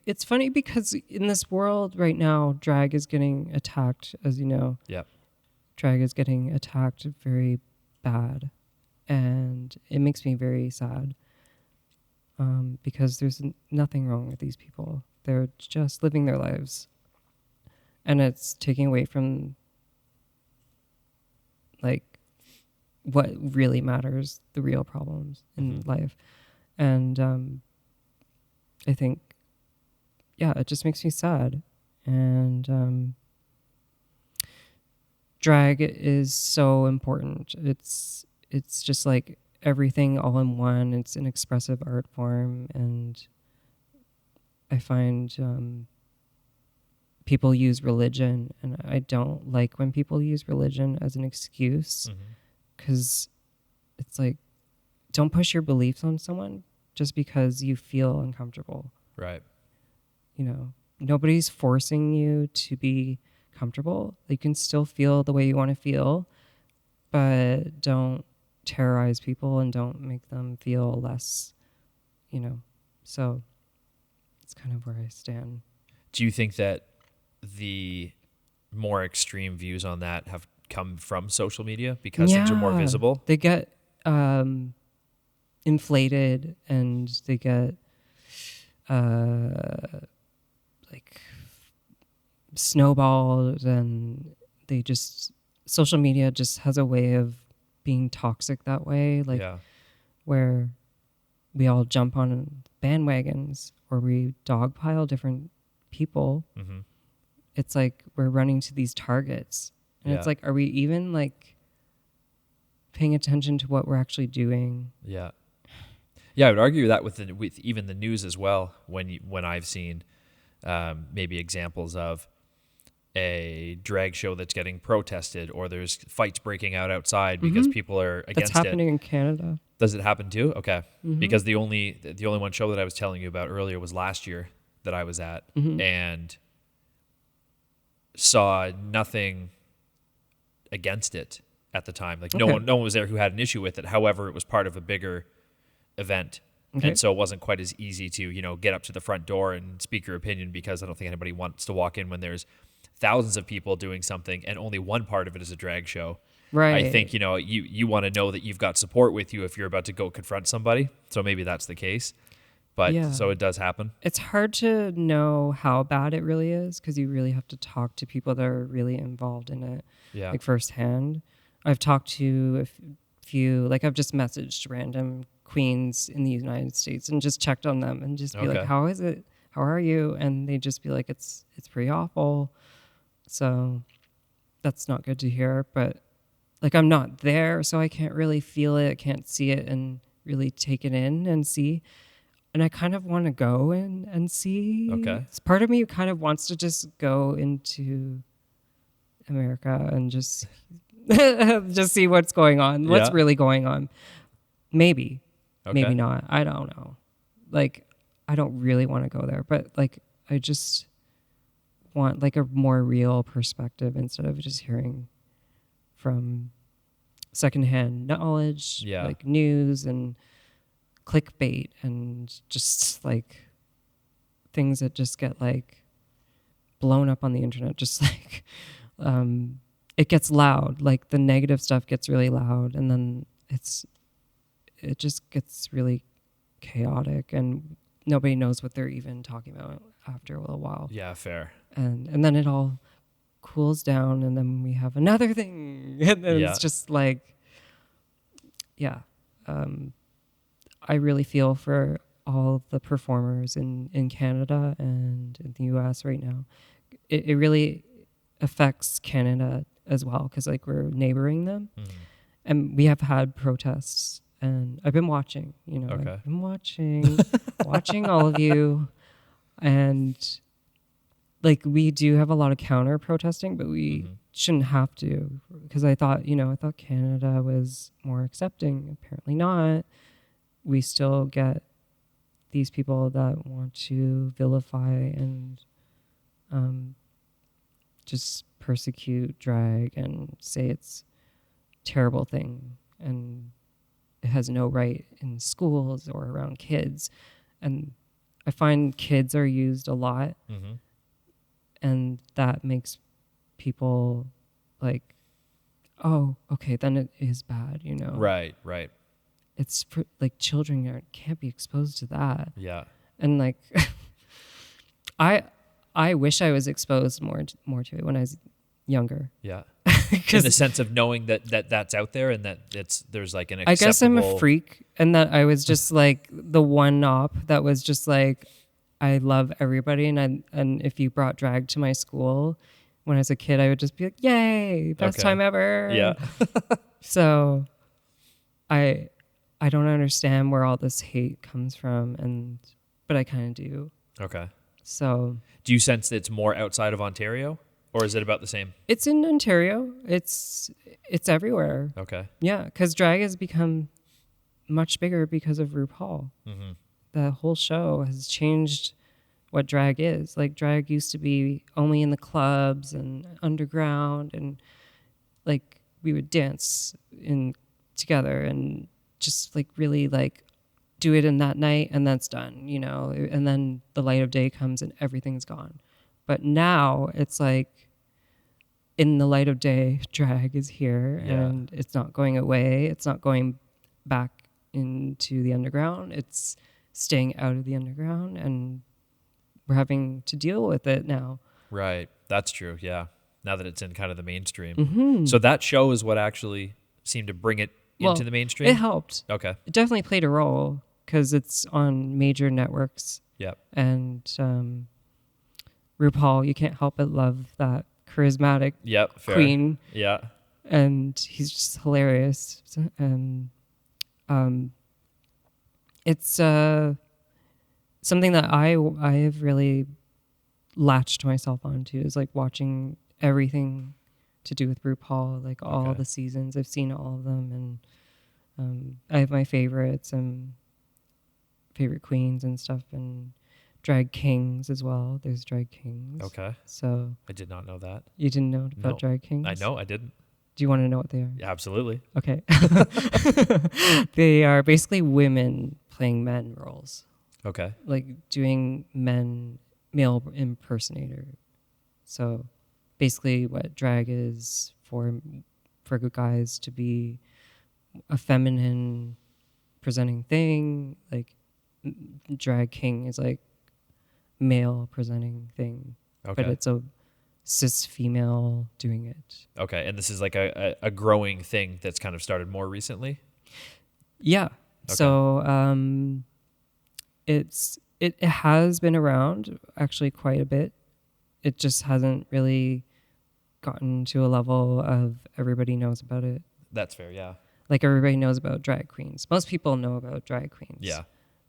It's funny because in this world right now, drag is getting attacked, as you know. Yep. Drag is getting attacked very bad, and it makes me very sad because there's nothing wrong with these people. They're just living their lives, and it's taking away from like what really matters, the real problems in life. And I think, it just makes me sad. And drag is so important. It's just like everything all in one. It's an expressive art form, and I find people use religion, and I don't like when people use religion as an excuse, because it's like, don't push your beliefs on someone just because you feel uncomfortable. Right. You know, nobody's forcing you to be comfortable. You can still feel the way you want to feel, but don't terrorize people and don't make them feel less, So it's kind of where I stand. Do you think that the more extreme views on that have come from social media because things are more visible? They get inflated, and they get like snowballed, and social media just has a way of being toxic that way, where we all jump on bandwagons or we dogpile different people. It's like we're running to these targets, and it's like, are we even like paying attention to what we're actually doing? I would argue that with even the news as well. When I've seen maybe examples of a drag show that's getting protested, or there's fights breaking out outside because people are against it. That's happening in Canada. Does it happen too? Okay. Because the only one show that I was telling you about earlier was last year that I was at, and saw nothing against it at the time. Like no one was there who had an issue with it. However, it was part of a bigger event. And so it wasn't quite as easy to, get up to the front door and speak your opinion, because I don't think anybody wants to walk in when there's thousands of people doing something and only one part of it is a drag show. Right. I think, you want to know that you've got support with you if you're about to go confront somebody. So maybe that's the case. But so it does happen. It's hard to know how bad it really is, because you really have to talk to people that are really involved in it, like firsthand. I've talked to a few, like I've just messaged random queens in the United States and just checked on them and just be like, how is it? How are you? And they just be like, it's pretty awful. So that's not good to hear. But like, I'm not there, so I can't really feel it. I can't see it and really take it in and see. And I kind of want to go in and see. It's part of me kind of wants to just go into America and just just see what's going on, what's really going on. Maybe, maybe not. I don't know. Like, I don't really want to go there, but like, I just want like a more real perspective instead of just hearing from secondhand knowledge, like news and clickbait and just like things that just get like blown up on the internet. Just like it gets loud, like the negative stuff gets really loud, and then it just gets really chaotic, and nobody knows what they're even talking about after a little while. Yeah, fair. And then it all cools down, and then we have another thing, and then it's just like, I really feel for all the performers in Canada and in the US right now. It really affects Canada as well, because like we're neighboring them, and we have had protests, and I've been watching, Okay. I've been watching all of you, and like we do have a lot of counter protesting, but we shouldn't have to, because I thought Canada was more accepting. Apparently not. We still get these people that want to vilify and just persecute drag and say it's a terrible thing and it has no right in schools or around kids. And I find kids are used a lot, and that makes people like, oh, okay, then it is bad, Right. It's for, like, children can't be exposed to that. Yeah. And like, I wish I was exposed more to it when I was younger. Yeah. In the sense of knowing that's out there and that there's like an acceptable... I guess I'm a freak, and that I was just like the one op that was just like, I love everybody, and if you brought drag to my school when I was a kid, I would just be like, yay, best time ever. Yeah. So I don't understand where all this hate comes from, but I kind of do. Okay. So do you sense that it's more outside of Ontario, or is it about the same? It's in Ontario. It's everywhere. Okay. Yeah, because drag has become much bigger because of RuPaul. The whole show has changed what drag is. Like, drag used to be only in the clubs and underground, and like we would dance together and just like really like do it in that night, and that's done, and then the light of day comes and everything's gone. But now it's like, in the light of day, drag is here, and it's not going away. It's not going back into the underground. It's staying out of the underground, and we're having to deal with it now. Right. That's true. Yeah. Now that it's in kind of the mainstream. So that show is what actually seemed to bring it into the mainstream? It helped. Okay. It definitely played a role because it's on major networks. Yep. And RuPaul, you can't help but love that charismatic queen. Yeah. And he's just hilarious. And it's something that I have really latched myself onto, is like watching everything to do with RuPaul, like all the seasons. I've seen all of them, and I have my favorites and favorite queens and stuff, and drag kings as well. There's drag kings. Okay. So I did not know that. You didn't know about drag kings? I know, I didn't. Do you want to know what they are? Yeah, absolutely. Okay. They are basically women playing men roles. Okay. Like doing male impersonator. So basically what drag is for good guys to be a feminine presenting thing, like drag king is like male presenting thing. Okay. But it's a cis female doing it. Okay. And this is like a growing thing that's kind of started more recently? Yeah. Okay. So it has been around actually quite a bit. It just hasn't really gotten to a level of everybody knows about it. That's fair, yeah. Like everybody knows about drag queens. Most people know about drag queens. Yeah.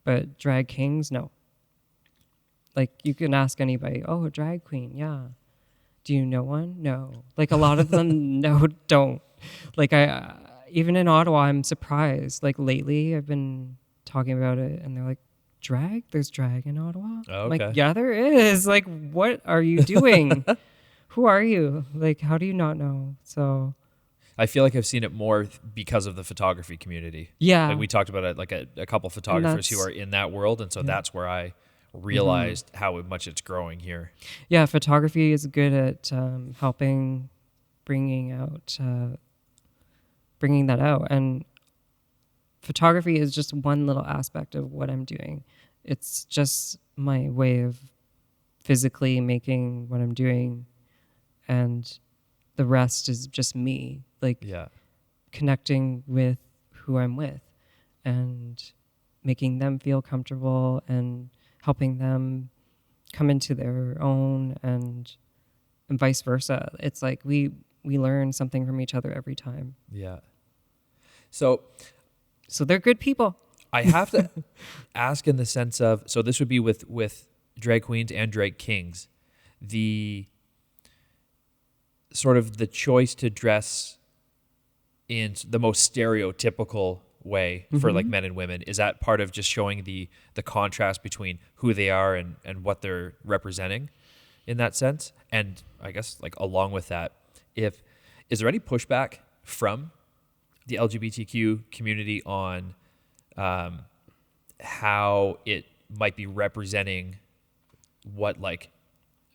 But drag kings, no. Like you can ask anybody, oh, a drag queen, yeah. Do you know one? No. Like a lot of them don't. Like even in Ottawa, I'm surprised. Like lately I've been talking about it and they're like, drag? There's drag in Ottawa? Oh, okay. Like, yeah, there is. Like, what are you doing? Who are you? Like, how do you not know? So I feel like I've seen it more because of the photography community. Yeah. Like we talked about it, like a couple photographers who are in that world. And so that's where I realized how much it's growing here. Yeah, photography is good at helping bringing that out. And photography is just one little aspect of what I'm doing. It's just my way of physically making what I'm doing, and the rest is just me, like connecting with who I'm with and making them feel comfortable and helping them come into their own, and vice versa. It's like we learn something from each other every time. Yeah. So they're good people. I have to ask in the sense of, so this would be with drag queens and drag kings, the sort of the choice to dress in the most stereotypical way for like men and women. Is that part of just showing the contrast between who they are and what they're representing in that sense? And I guess like along with that, is there any pushback from the LGBTQ community on how it might be representing what like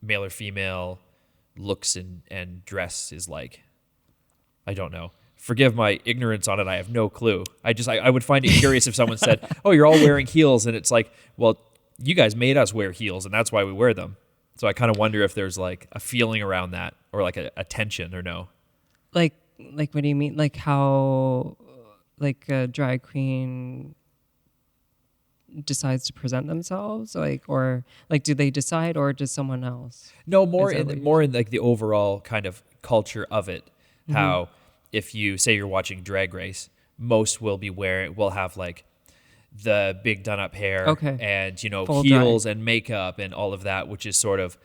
male or female looks and dress is like? I don't know. Forgive my ignorance on it. I have no clue. I would find it curious if someone said, "Oh, you're all wearing heels," and it's like, well, you guys made us wear heels, and that's why we wear them. So I kind of wonder if there's like a feeling around that, or like a tension, or no. Like what do you mean? Like how like a drag queen decides to present themselves, like, or like do they decide, or does someone else? No, more in like the overall kind of culture of it. How if you say you're watching Drag Race, most will have like the big done up hair, and full heels drag, and makeup and all of that, which is sort of,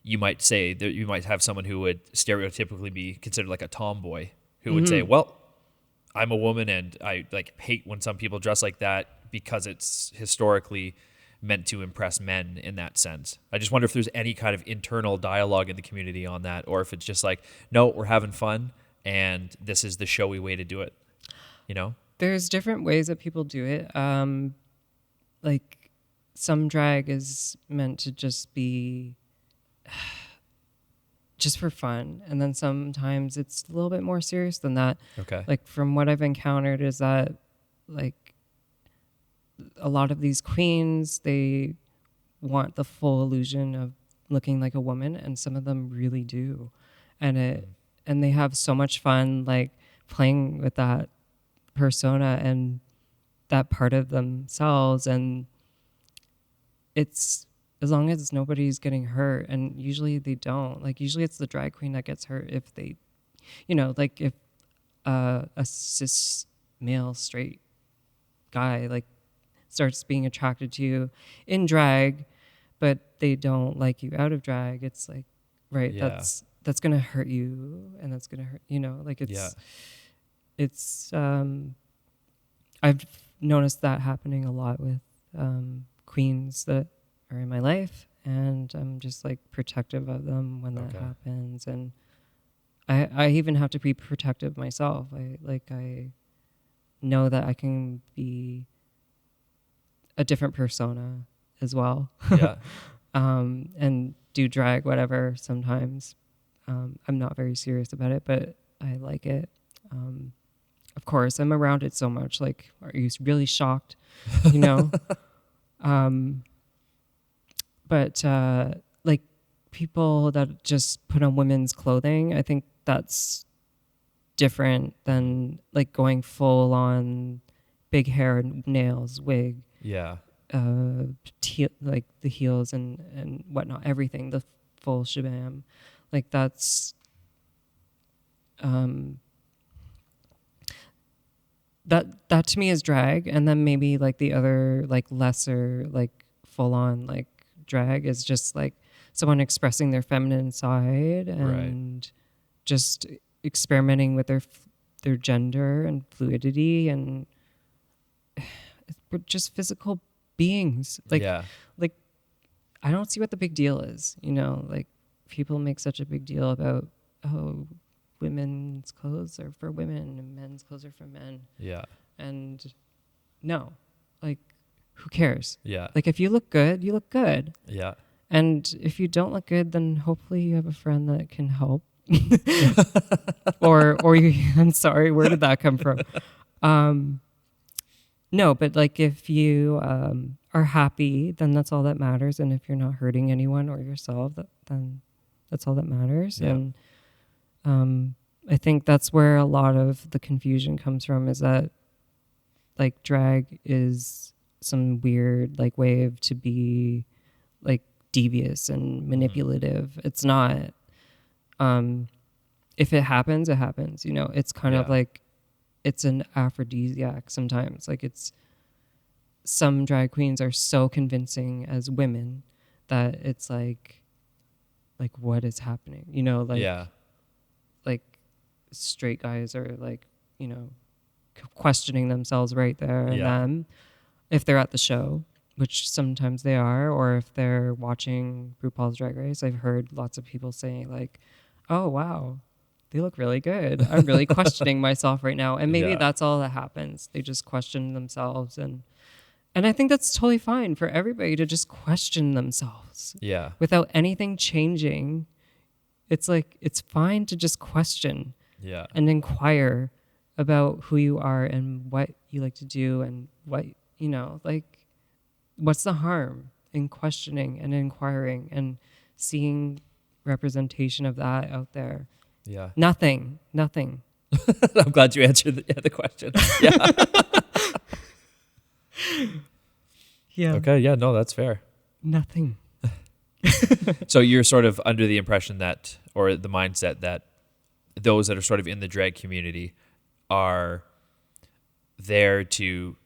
you might say that you might have someone who would stereotypically be considered like a tomboy, who would say, well, I'm a woman and I like hate when some people dress like that because it's historically meant to impress men in that sense. I just wonder if there's any kind of internal dialogue in the community on that, or if it's just like, no, we're having fun and this is the showy way to do it. There's different ways that people do it. Like some drag is meant to just be just for fun, and then sometimes it's a little bit more serious than that. Okay. Like from what I've encountered is that like a lot of these queens, they want the full illusion of looking like a woman, and some of them really do, and they have so much fun like playing with that persona and that part of themselves, and it's as long as nobody's getting hurt, and usually they don't. Like usually it's the drag queen that gets hurt if they, like if a cis male straight guy like starts being attracted to you in drag, but they don't like you out of drag. It's like, right, yeah. That's gonna hurt you, and that's gonna hurt, like it's I've noticed that happening a lot with queens that are in my life, and I'm just like protective of them when that happens, and I even have to be protective myself. I know that I can be a different persona as well. Yeah. And do drag whatever sometimes. I'm not very serious about it, but I like it. Of course, I'm around it so much. Like, are you really shocked? But like people that just put on women's clothing, I think that's different than like going full on big hair, nails, wig. Yeah. Like the heels and whatnot, everything, the full shabam. Like that's that to me is drag. And then maybe like the other like lesser like full on like drag is just like someone expressing their feminine side and just experimenting with their gender and fluidity, and we're just physical beings. Like I don't see what the big deal is. Like people make such a big deal about, oh, women's clothes are for women and men's clothes are for men. Yeah. And no, like who cares? Yeah. Like if you look good, you look good. Yeah. And if you don't look good, then hopefully you have a friend that can help. or I'm sorry, where did that come from? No, but like if you are happy, then that's all that matters. And if you're not hurting anyone or yourself, then that's all that matters. Yeah. And I think that's where a lot of the confusion comes from, is that like drag is some weird like way to be like devious and manipulative. It's not. If it happens, it happens. You know, it's kind of like it's an aphrodisiac sometimes. Like it's some drag queens are so convincing as women that it's like what is happening? You know, like straight guys are like, you know, questioning themselves right there and then if they're at the show, which sometimes they are, or if they're watching RuPaul's Drag Race. I've heard lots of people saying like, oh wow, they look really good. I'm really questioning myself right now. And maybe that's all that happens. They just question themselves. And I think that's totally fine for everybody to just question themselves. Yeah. Without anything changing. It's like, it's fine to just question and inquire about who you are and what you like to do and what, you know, like, what's the harm in questioning and inquiring and seeing representation of that out there? Yeah. Nothing. I'm glad you answered the question. Yeah. Okay. Yeah. No, that's fair. Nothing. So you're sort of under the impression that, or the mindset that those that are sort of in the drag community are there to,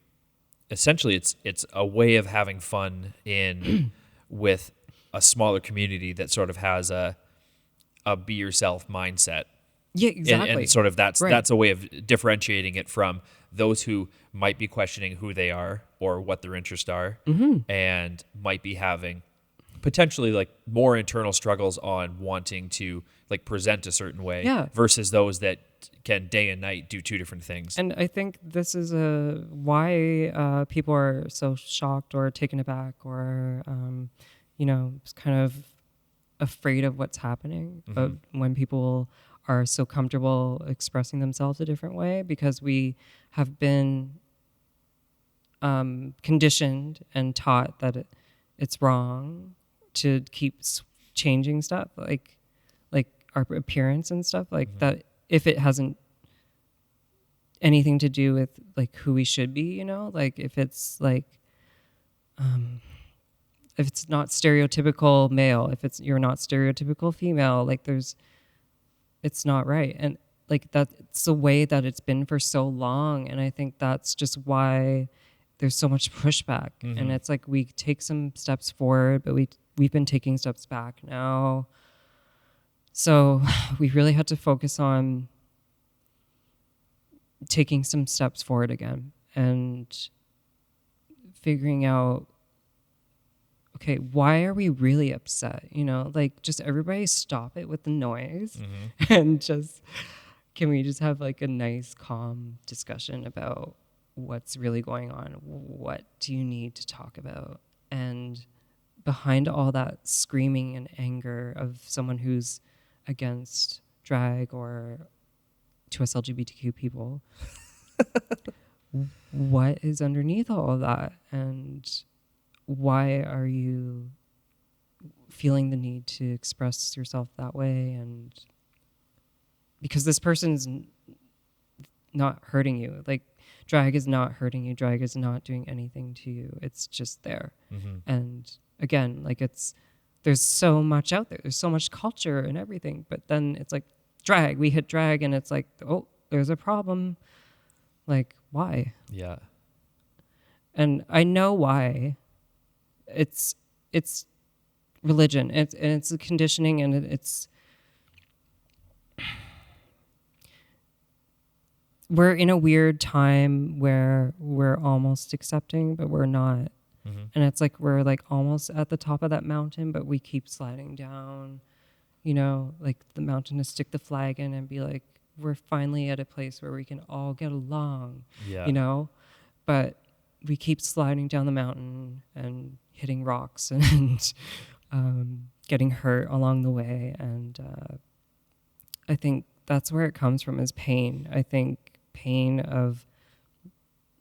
essentially it's a way of having fun in with a smaller community that sort of has a be yourself mindset. Yeah, exactly. And sort of that's a way of differentiating it from those who might be questioning who they are or what their interests are, and might be having potentially like more internal struggles on wanting to like present a certain way versus those that can day and night do two different things. And I think this is why people are so shocked or taken aback or, you know, kind of afraid of what's happening. But when people are so comfortable expressing themselves a different way, because we have been conditioned and taught that it's wrong to keep changing stuff, like our appearance and stuff like that. If it hasn't anything to do with like who we should be, you know, like if it's like, if it's not stereotypical male, if you're not stereotypical female, like it's not right. And like that's the way that it's been for so long. And I think that's just why there's so much pushback. And it's like we take some steps forward, but we've been taking steps back now. So we really had to focus on taking some steps forward again and figuring out, okay, why are we really upset? You know, like just everybody stop it with the noise and just, can we just have like a nice, calm discussion about what's really going on? What do you need to talk about? And behind all that screaming and anger of someone who's against drag or to us LGBTQ people, what is underneath all of that? And why are you feeling the need to express yourself that way? And because this person's not hurting you. Like drag is not hurting you. Drag is not doing anything to you. It's just there. And again, like there's so much out there. There's so much culture and everything. But then it's like drag. We hit drag and it's like, oh, there's a problem. Like, why? Yeah. And I know why. It's religion. It's a conditioning, and it's we're in a weird time where we're almost accepting, but we're not. And it's like we're like almost at the top of that mountain, but we keep sliding down. You know, like the mountain to stick the flag in and be like, we're finally at a place where we can all get along. You know, but we keep sliding down the mountain and hitting rocks and getting hurt along the way. And I think that's where it comes from, is pain. I think pain of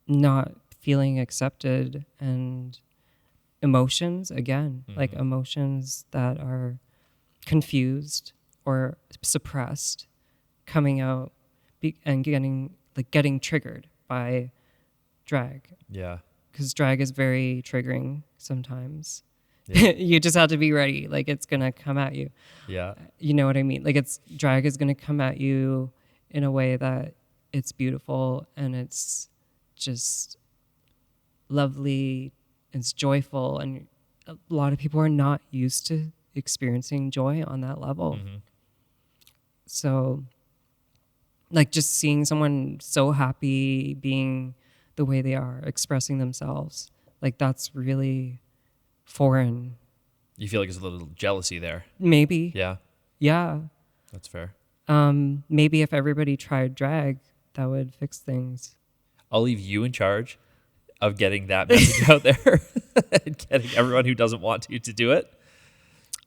not feeling accepted, and emotions, again, like emotions that are confused or suppressed coming out and getting triggered by drag. Yeah. because drag is very triggering sometimes. Yeah. You just have to be ready. Like, it's going to come at you. Yeah. You know what I mean? Like, drag is going to come at you in a way that it's beautiful and it's just lovely. It's joyful. And a lot of people are not used to experiencing joy on that level. Mm-hmm. So, like, just seeing someone so happy being the way they are, expressing themselves, like, that's really foreign. You feel like there's a little jealousy there. Maybe. Yeah. Yeah. That's fair. Maybe if everybody tried drag, that would fix things. I'll leave you in charge of getting that message out there and getting everyone who doesn't want to do it.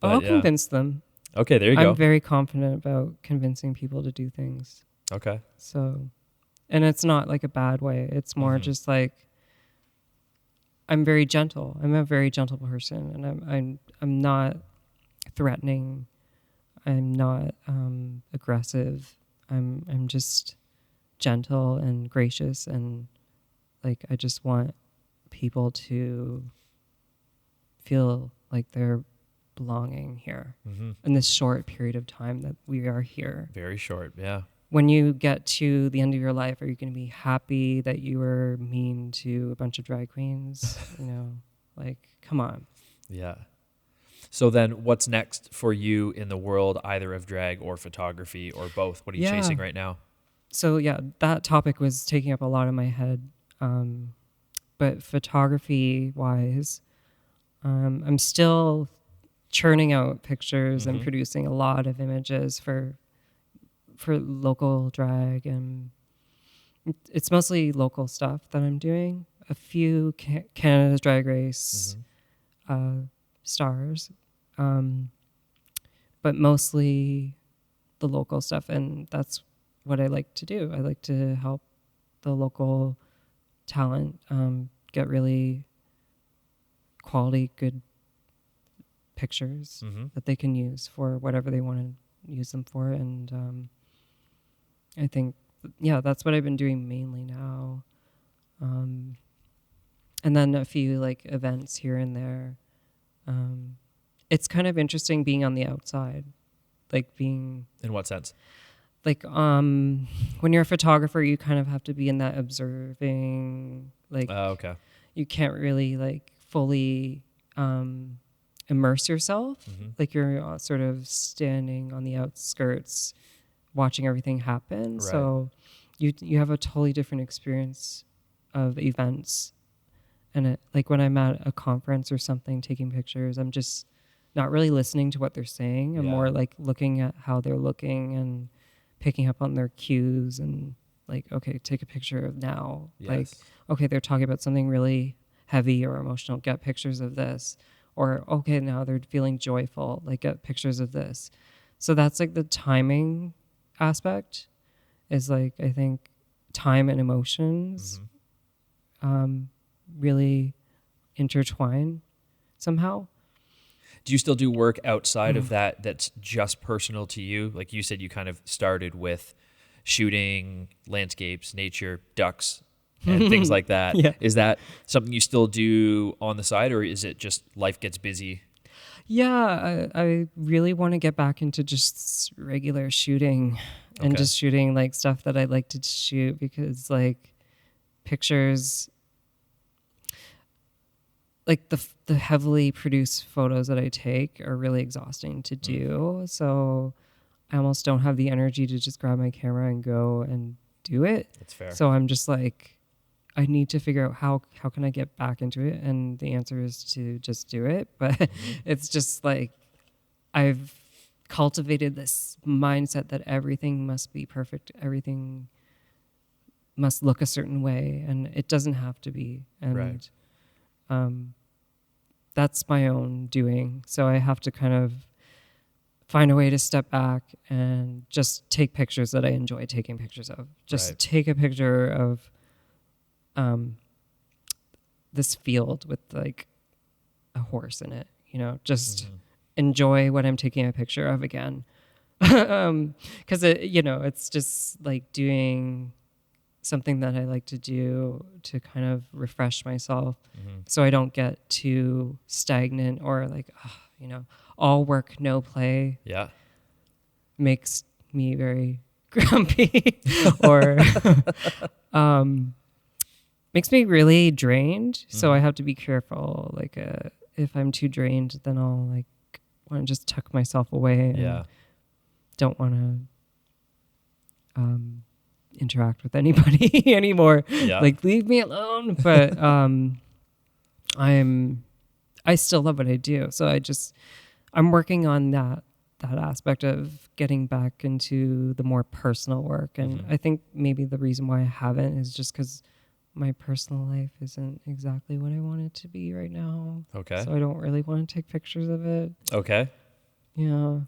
But, I'll convince them. Okay, there you go. I'm very confident about convincing people to do things. Okay. So, and it's not like a bad way. It's more just like, I'm very gentle. I'm a very gentle person, and I'm not threatening. I'm not aggressive. I'm just gentle and gracious, and like, I just want people to feel like they're belonging here in this short period of time that we are here. Very short, yeah. When you get to the end of your life, are you going to be happy that you were mean to a bunch of drag queens? You know, like, come on. Yeah. So then what's next for you in the world, either of drag or photography or both? What are you chasing right now? So, yeah, that topic was taking up a lot of my head. But photography-wise, I'm still churning out pictures and producing a lot of images for local drag, and it's mostly local stuff that I'm doing. A few Canada's Drag Race stars, but mostly the local stuff, and that's what I like to do. I like to help the local talent get really quality, good pictures that they can use for whatever they want to use them for, and I think, that's what I've been doing mainly now. And then a few like events here and there. It's kind of interesting being on the outside, like being... In what sense? Like, when you're a photographer, you kind of have to be in that observing, like, okay. You can't really like fully immerse yourself. Like, you're sort of standing on the outskirts watching everything happen. Right. So you have a totally different experience of events. And like when I'm at a conference or something taking pictures, I'm just not really listening to what they're saying. I'm more like looking at how they're looking and picking up on their cues and like, okay, take a picture of now. Yes. Like, okay, they're talking about something really heavy or emotional, get pictures of this. Or, okay, now they're feeling joyful, like, get pictures of this. So that's like the timing aspect is like, I think time and emotions really intertwine somehow. Do you still do work outside of that that's just personal to you? Like you said, you kind of started with shooting landscapes, nature, ducks, and things like that. Yeah. Is that something you still do on the side, or is it just life gets busy? Yeah, I really want to get back into just regular shooting and just shooting like stuff that I like to shoot, because like pictures, like the heavily produced photos that I take are really exhausting to do. So I almost don't have the energy to just grab my camera and go and do it. That's fair. So I'm just like, I need to figure out how can I get back into it, and the answer is to just do it. But it's just like I've cultivated this mindset that everything must be perfect, everything must look a certain way, and it doesn't have to be. And that's my own doing. So I have to kind of find a way to step back and just take pictures that I enjoy taking pictures of. Just take a picture of this field with like a horse in it, you know, just enjoy what I'm taking a picture of again. 'Cause it, you know, it's just like doing something that I like to do to kind of refresh myself, Mm-hmm. so I don't get too stagnant or like, all work, no play Yeah. makes me very grumpy or makes me really drained. So I have to be careful. Like, if I'm too drained, then I'll like want to just tuck myself away and don't want to interact with anybody anymore. Yeah. Like, leave me alone. But I still love what I do. So I'm working on that aspect of getting back into the more personal work. And I think maybe the reason why I haven't is just because my personal life isn't exactly what I want it to be right now. Okay. So I don't really want to take pictures of it. Okay. Yeah.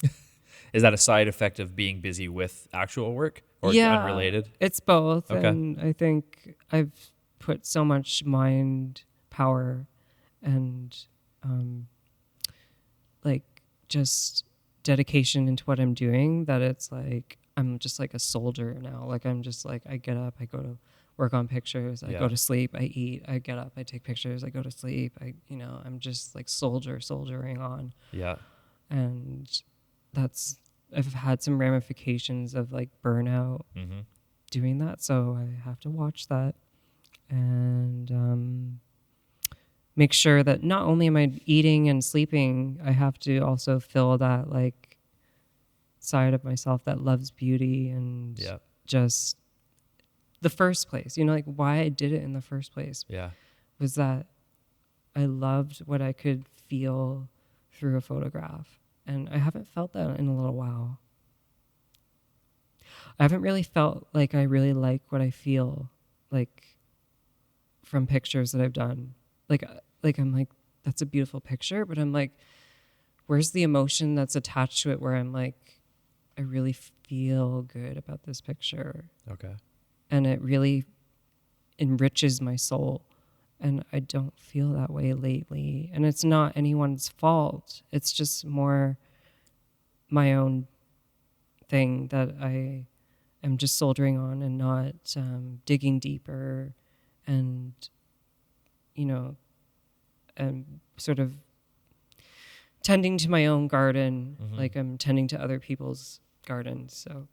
Is that a side effect of being busy with actual work or unrelated? It's both. Okay. And I think I've put so much mind power and like just dedication into what I'm doing that it's like I'm just like a soldier now. Like I'm just like, I get up, I go to work on pictures, I go to sleep, I eat, I get up, I take pictures, I go to sleep. I'm just like soldiering on. Yeah. And I've had some ramifications of like burnout doing that. So I have to watch that and make sure that not only am I eating and sleeping, I have to also fill that like side of myself that loves beauty and just the first place, like why I did it in the first place was that I loved what I could feel through a photograph. And I haven't felt that in a little while. I haven't really felt like I really like what I feel like from pictures that I've done. Like I'm like, that's a beautiful picture, but I'm like, where's the emotion that's attached to it where I'm like, I really feel good about this picture. Okay. And it really enriches my soul. And I don't feel that way lately. And it's not anyone's fault. It's just more my own thing that I am just soldiering on and not digging deeper and, and sort of tending to my own garden like I'm tending to other people's gardens. So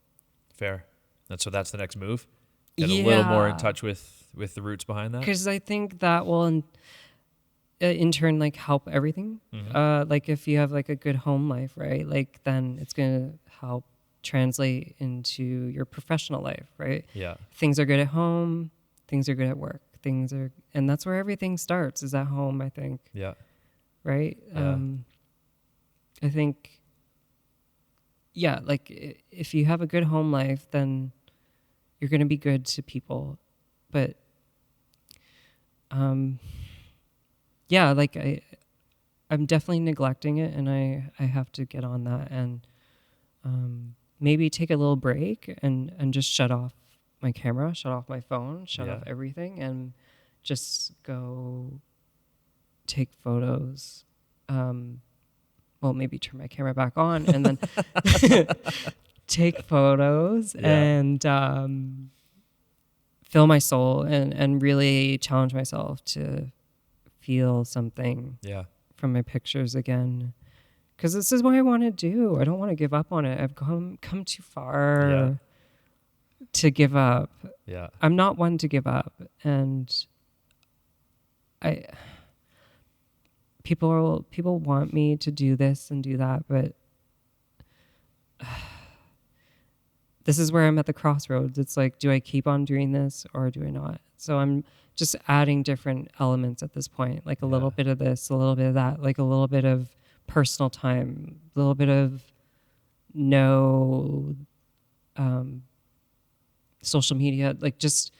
fair. And so that's the next move? Get a little more in touch with the roots behind that? Because I think that will in turn like help everything. Like if you have like a good home life, right? Like then it's going to help translate into your professional life, right? Yeah. Things are good at home, things are good at work. And that's where everything starts, is at home, I think. Yeah. Right? Yeah. I think like if you have a good home life, then you're going to be good to people. But like I'm definitely neglecting it, and I have to get on that and maybe take a little break and just shut off my camera, shut off my phone, shut off everything, and just go take photos. Well, maybe turn my camera back on and then take photos and fill my soul and really challenge myself to feel something from my pictures again. Because this is what I want to do. I don't want to give up on it. I've come too far to give up. Yeah. I'm not one to give up. And people want me to do this and do that, but this is where I'm at the crossroads. It's like, do I keep on doing this or do I not? So I'm just adding different elements at this point, like a little bit of this, a little bit of that, like a little bit of personal time, a little bit of no social media, like just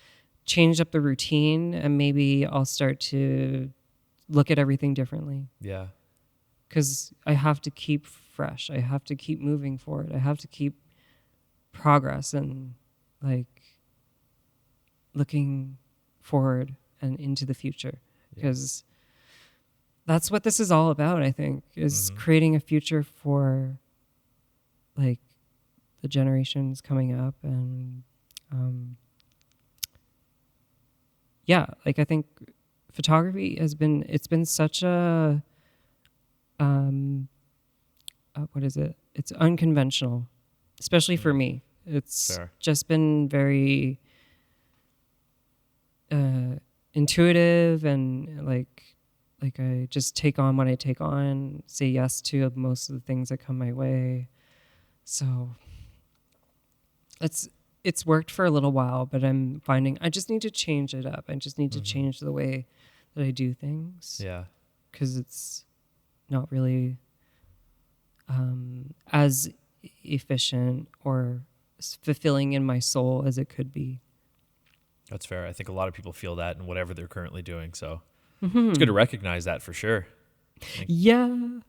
change up the routine, and maybe I'll start to look at everything differently. Yeah. Because I have to keep fresh. I have to keep moving forward. I have to keep progress and like looking forward and into the future, because that's what this is all about, I think, is creating a future for like the generations coming up and yeah, like I think photography it's been such a um what is it? It's unconventional, especially for me. It's Fair. just been very intuitive, and like I just take on what I take on, say yes to most of the things that come my way. So it's worked for a little while, but I'm finding I just need to change it up. I just need to change the way that I do things. Yeah. Because it's not really as efficient or fulfilling in my soul as it could be. That's fair. I think a lot of people feel that in whatever they're currently doing. So it's good to recognize that for sure. Yeah.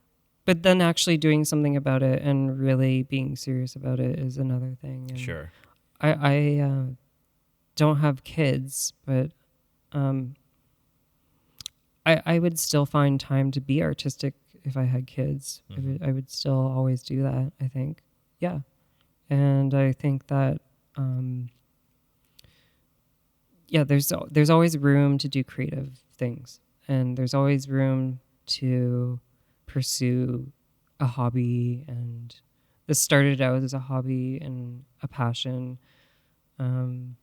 But then actually doing something about it and really being serious about it is another thing. And Sure. I don't have kids, but I would still find time to be artistic if I had kids. I would still always do that, I think. Yeah. And I think that, there's always room to do creative things. And there's always room to pursue a hobby. And this started out as a hobby and a passion. And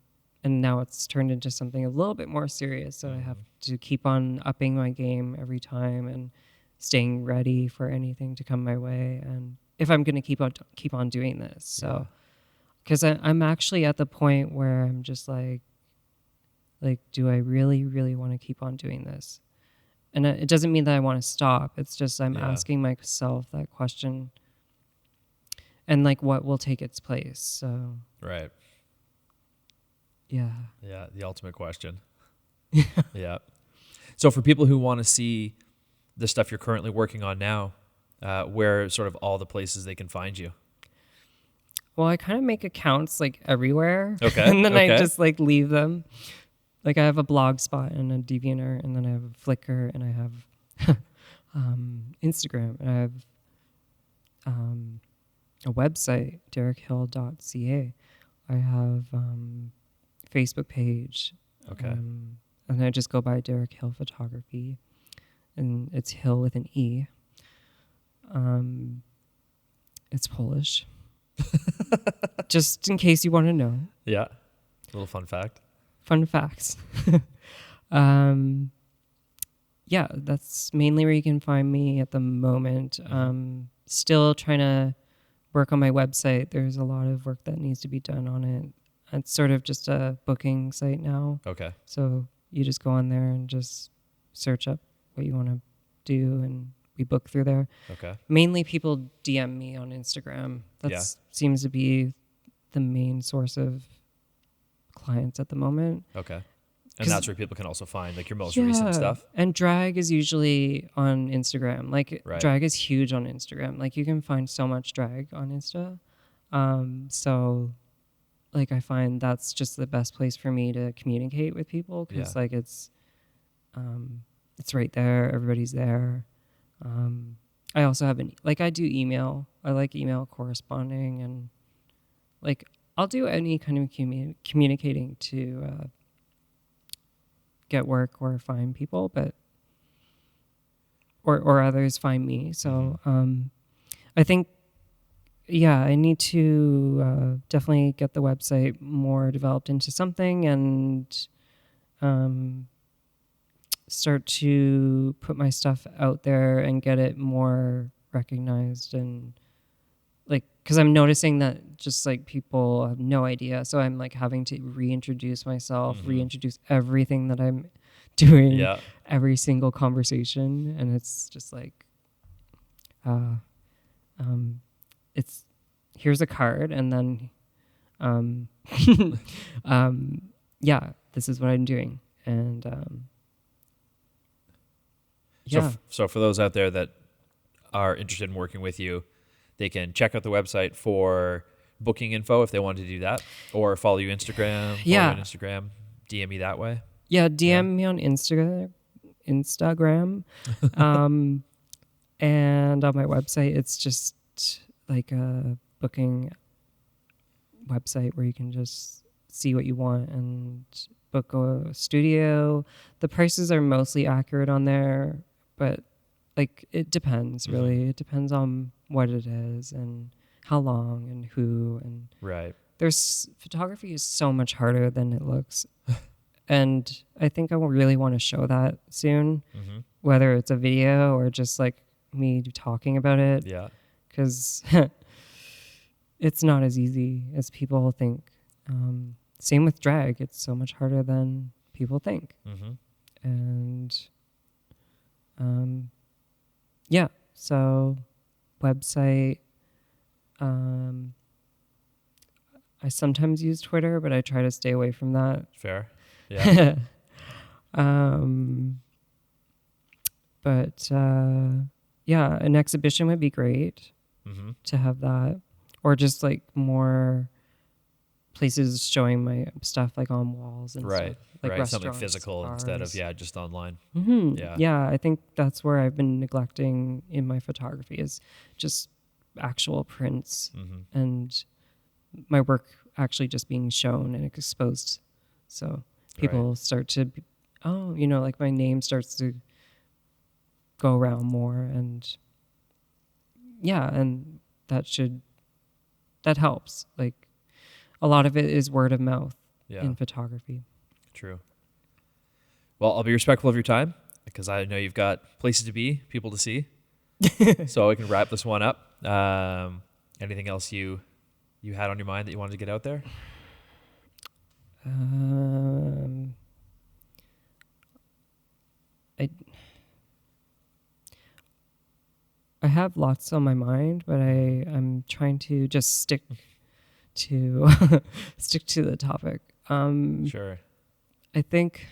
now it's turned into something a little bit more serious. So I have to keep on upping my game every time and staying ready for anything to come my way. And if I'm going to keep on doing this, so because I'm actually at the point where I'm just like, do I really, really want to keep on doing this? And it doesn't mean that I want to stop. It's just I'm asking myself that question, and like what will take its place. So Right. yeah. Yeah. The ultimate question. Yeah. So for people who want to see the stuff you're currently working on now, where sort of all the places they can find you? Well, I kind of make accounts like everywhere. Okay. And then I okay. just like leave them. Like I have a blog spot and a DeviantArt, and then I have a Flickr, and I have Instagram, and I have a website, derekhille.ca. I have Facebook page. Okay. And I just go by Derek Hille Photography, and it's Hill with an E. It's Polish. Just in case you want to know. Yeah. Little fun fact. Fun facts. Yeah, that's mainly where you can find me at the moment. Still trying to work on my website. There's a lot of work that needs to be done on it. It's sort of just a booking site now. Okay. So you just go on there and just search up what you want to do, and we book through there. Okay. Mainly people DM me on Instagram. That seems to be the main source of clients at the moment. Okay. And that's where people can also find like your most recent stuff. And drag is usually on Instagram. Like drag is huge on Instagram. Like you can find so much drag on Insta. So like I find that's just the best place for me to communicate with people, because like it's right there. Everybody's there. I also have I do email. I like email corresponding, and like I'll do any kind of communicating to get work or find people, but or others find me. So I think I need to definitely get the website more developed into something, and start to put my stuff out there and get it more recognized. And like, because I'm noticing that just like people have no idea, so I'm like having to reintroduce myself, reintroduce everything that I'm doing, every single conversation, and it's just like it's here's a card, and then this is what I'm doing. And So for those out there that are interested in working with you, they can check out the website for booking info if they want to do that, or follow you Instagram. DM me that way. Yeah, DM me on Instagram. And on my website, it's just like a booking website where you can just see what you want and book a studio. The prices are mostly accurate on there, but like it depends really. It depends on what it is and how long and who, and there's photography is so much harder than it looks. And I think I really want to show that soon, whether it's a video or just like me talking about it. Yeah. Because it's not as easy as people think. Same with drag. It's so much harder than people think. And yeah, so website. I sometimes use Twitter, but I try to stay away from that. Fair. Yeah. But yeah, an exhibition would be great to have that, or just like more places showing my stuff like on walls and stuff, like restaurants, something physical bars. instead of just online. Yeah, I think that's where I've been neglecting in my photography is just actual prints and my work actually just being shown and exposed. So people start to, like my name starts to go around more, and and that helps. Like a lot of it is word of mouth in photography. True. Well, I'll be respectful of your time because I know you've got places to be, people to see. So we can wrap this one up. Anything else you had on your mind that you wanted to get out there? I have lots on my mind, but I'm trying to just stick to the topic. Sure. I think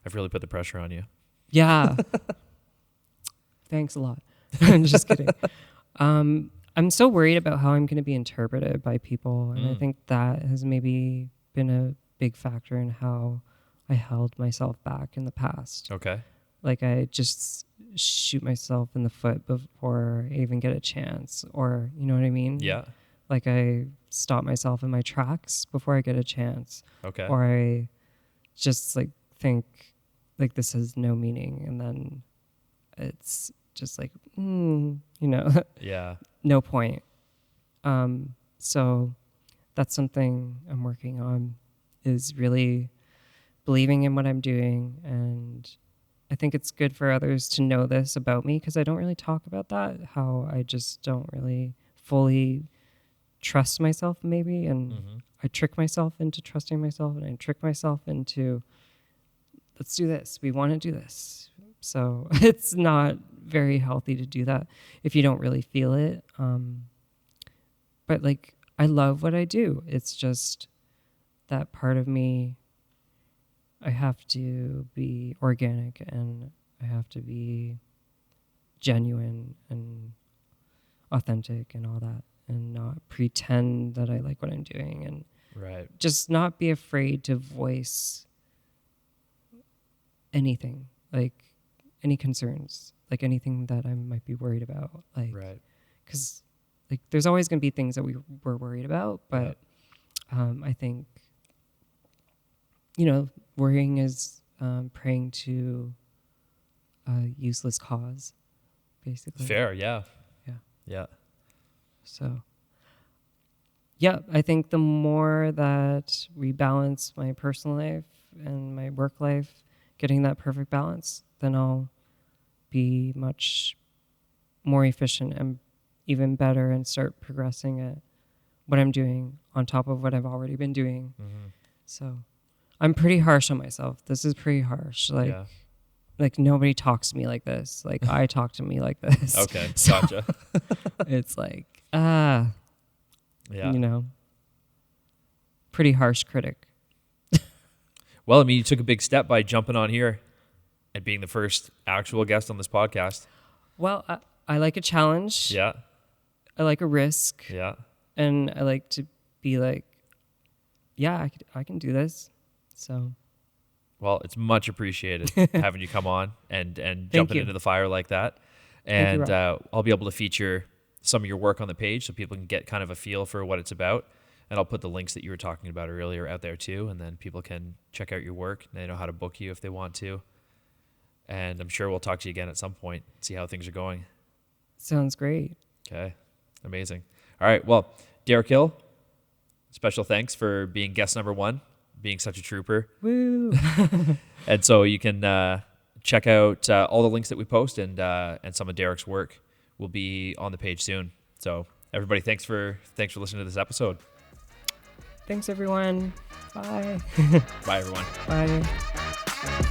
I've really put the pressure on you. Yeah. Thanks a lot. I'm just kidding. I'm so worried about how I'm going to be interpreted by people, and I think that has maybe been a big factor in how I held myself back in the past. Okay. Like I just shoot myself in the foot before I even get a chance, or you know what I mean? Yeah. Like I stop myself in my tracks before I get a chance. Okay. Or I just like think like this has no meaning, and then it's just like, Yeah. no point. So that's something I'm working on, is really believing in what I'm doing. And I think it's good for others to know this about me, because I don't really talk about that, how I just don't really fully trust myself maybe. And I trick myself into trusting myself, and I trick myself into, let's do this. We want to do this. So it's not very healthy to do that if you don't really feel it. But like, I love what I do. It's just that part of me, I have to be organic, and I have to be genuine and authentic and all that, and not pretend that I like what I'm doing, and just not be afraid to voice anything, like any concerns, like anything that I might be worried about, like, because like there's always going to be things that we're worried about, but I think, worrying is praying to a useless cause, basically. Fair, yeah. So, yeah, I think the more that we balance my personal life and my work life, getting that perfect balance, then I'll be much more efficient and even better, and start progressing at what I'm doing on top of what I've already been doing. So I'm pretty harsh on myself. This is pretty harsh. Like nobody talks to me like this. Like I talk to me like this. Okay, so gotcha. It's like, pretty harsh critic. Well, I mean, you took a big step by jumping on here and being the first actual guest on this podcast. Well, I like a challenge. Yeah. I like a risk. Yeah. And I like to be like, yeah, I can do this. So. Well, it's much appreciated having you come on and jumping into the fire like that. And I'll be able to feature some of your work on the page so people can get kind of a feel for what it's about. And I'll put the links that you were talking about earlier out there too, and then people can check out your work. They know how to book you if they want to. And I'm sure we'll talk to you again at some point, see how things are going. Sounds great. Okay, amazing. All right, well, Derek Hille, special thanks for being guest number 1, being such a trooper. Woo! And so you can check out all the links that we post, and some of Derek's work will be on the page soon. So everybody, thanks for listening to this episode. Thanks, everyone. Bye. Bye, everyone. Bye.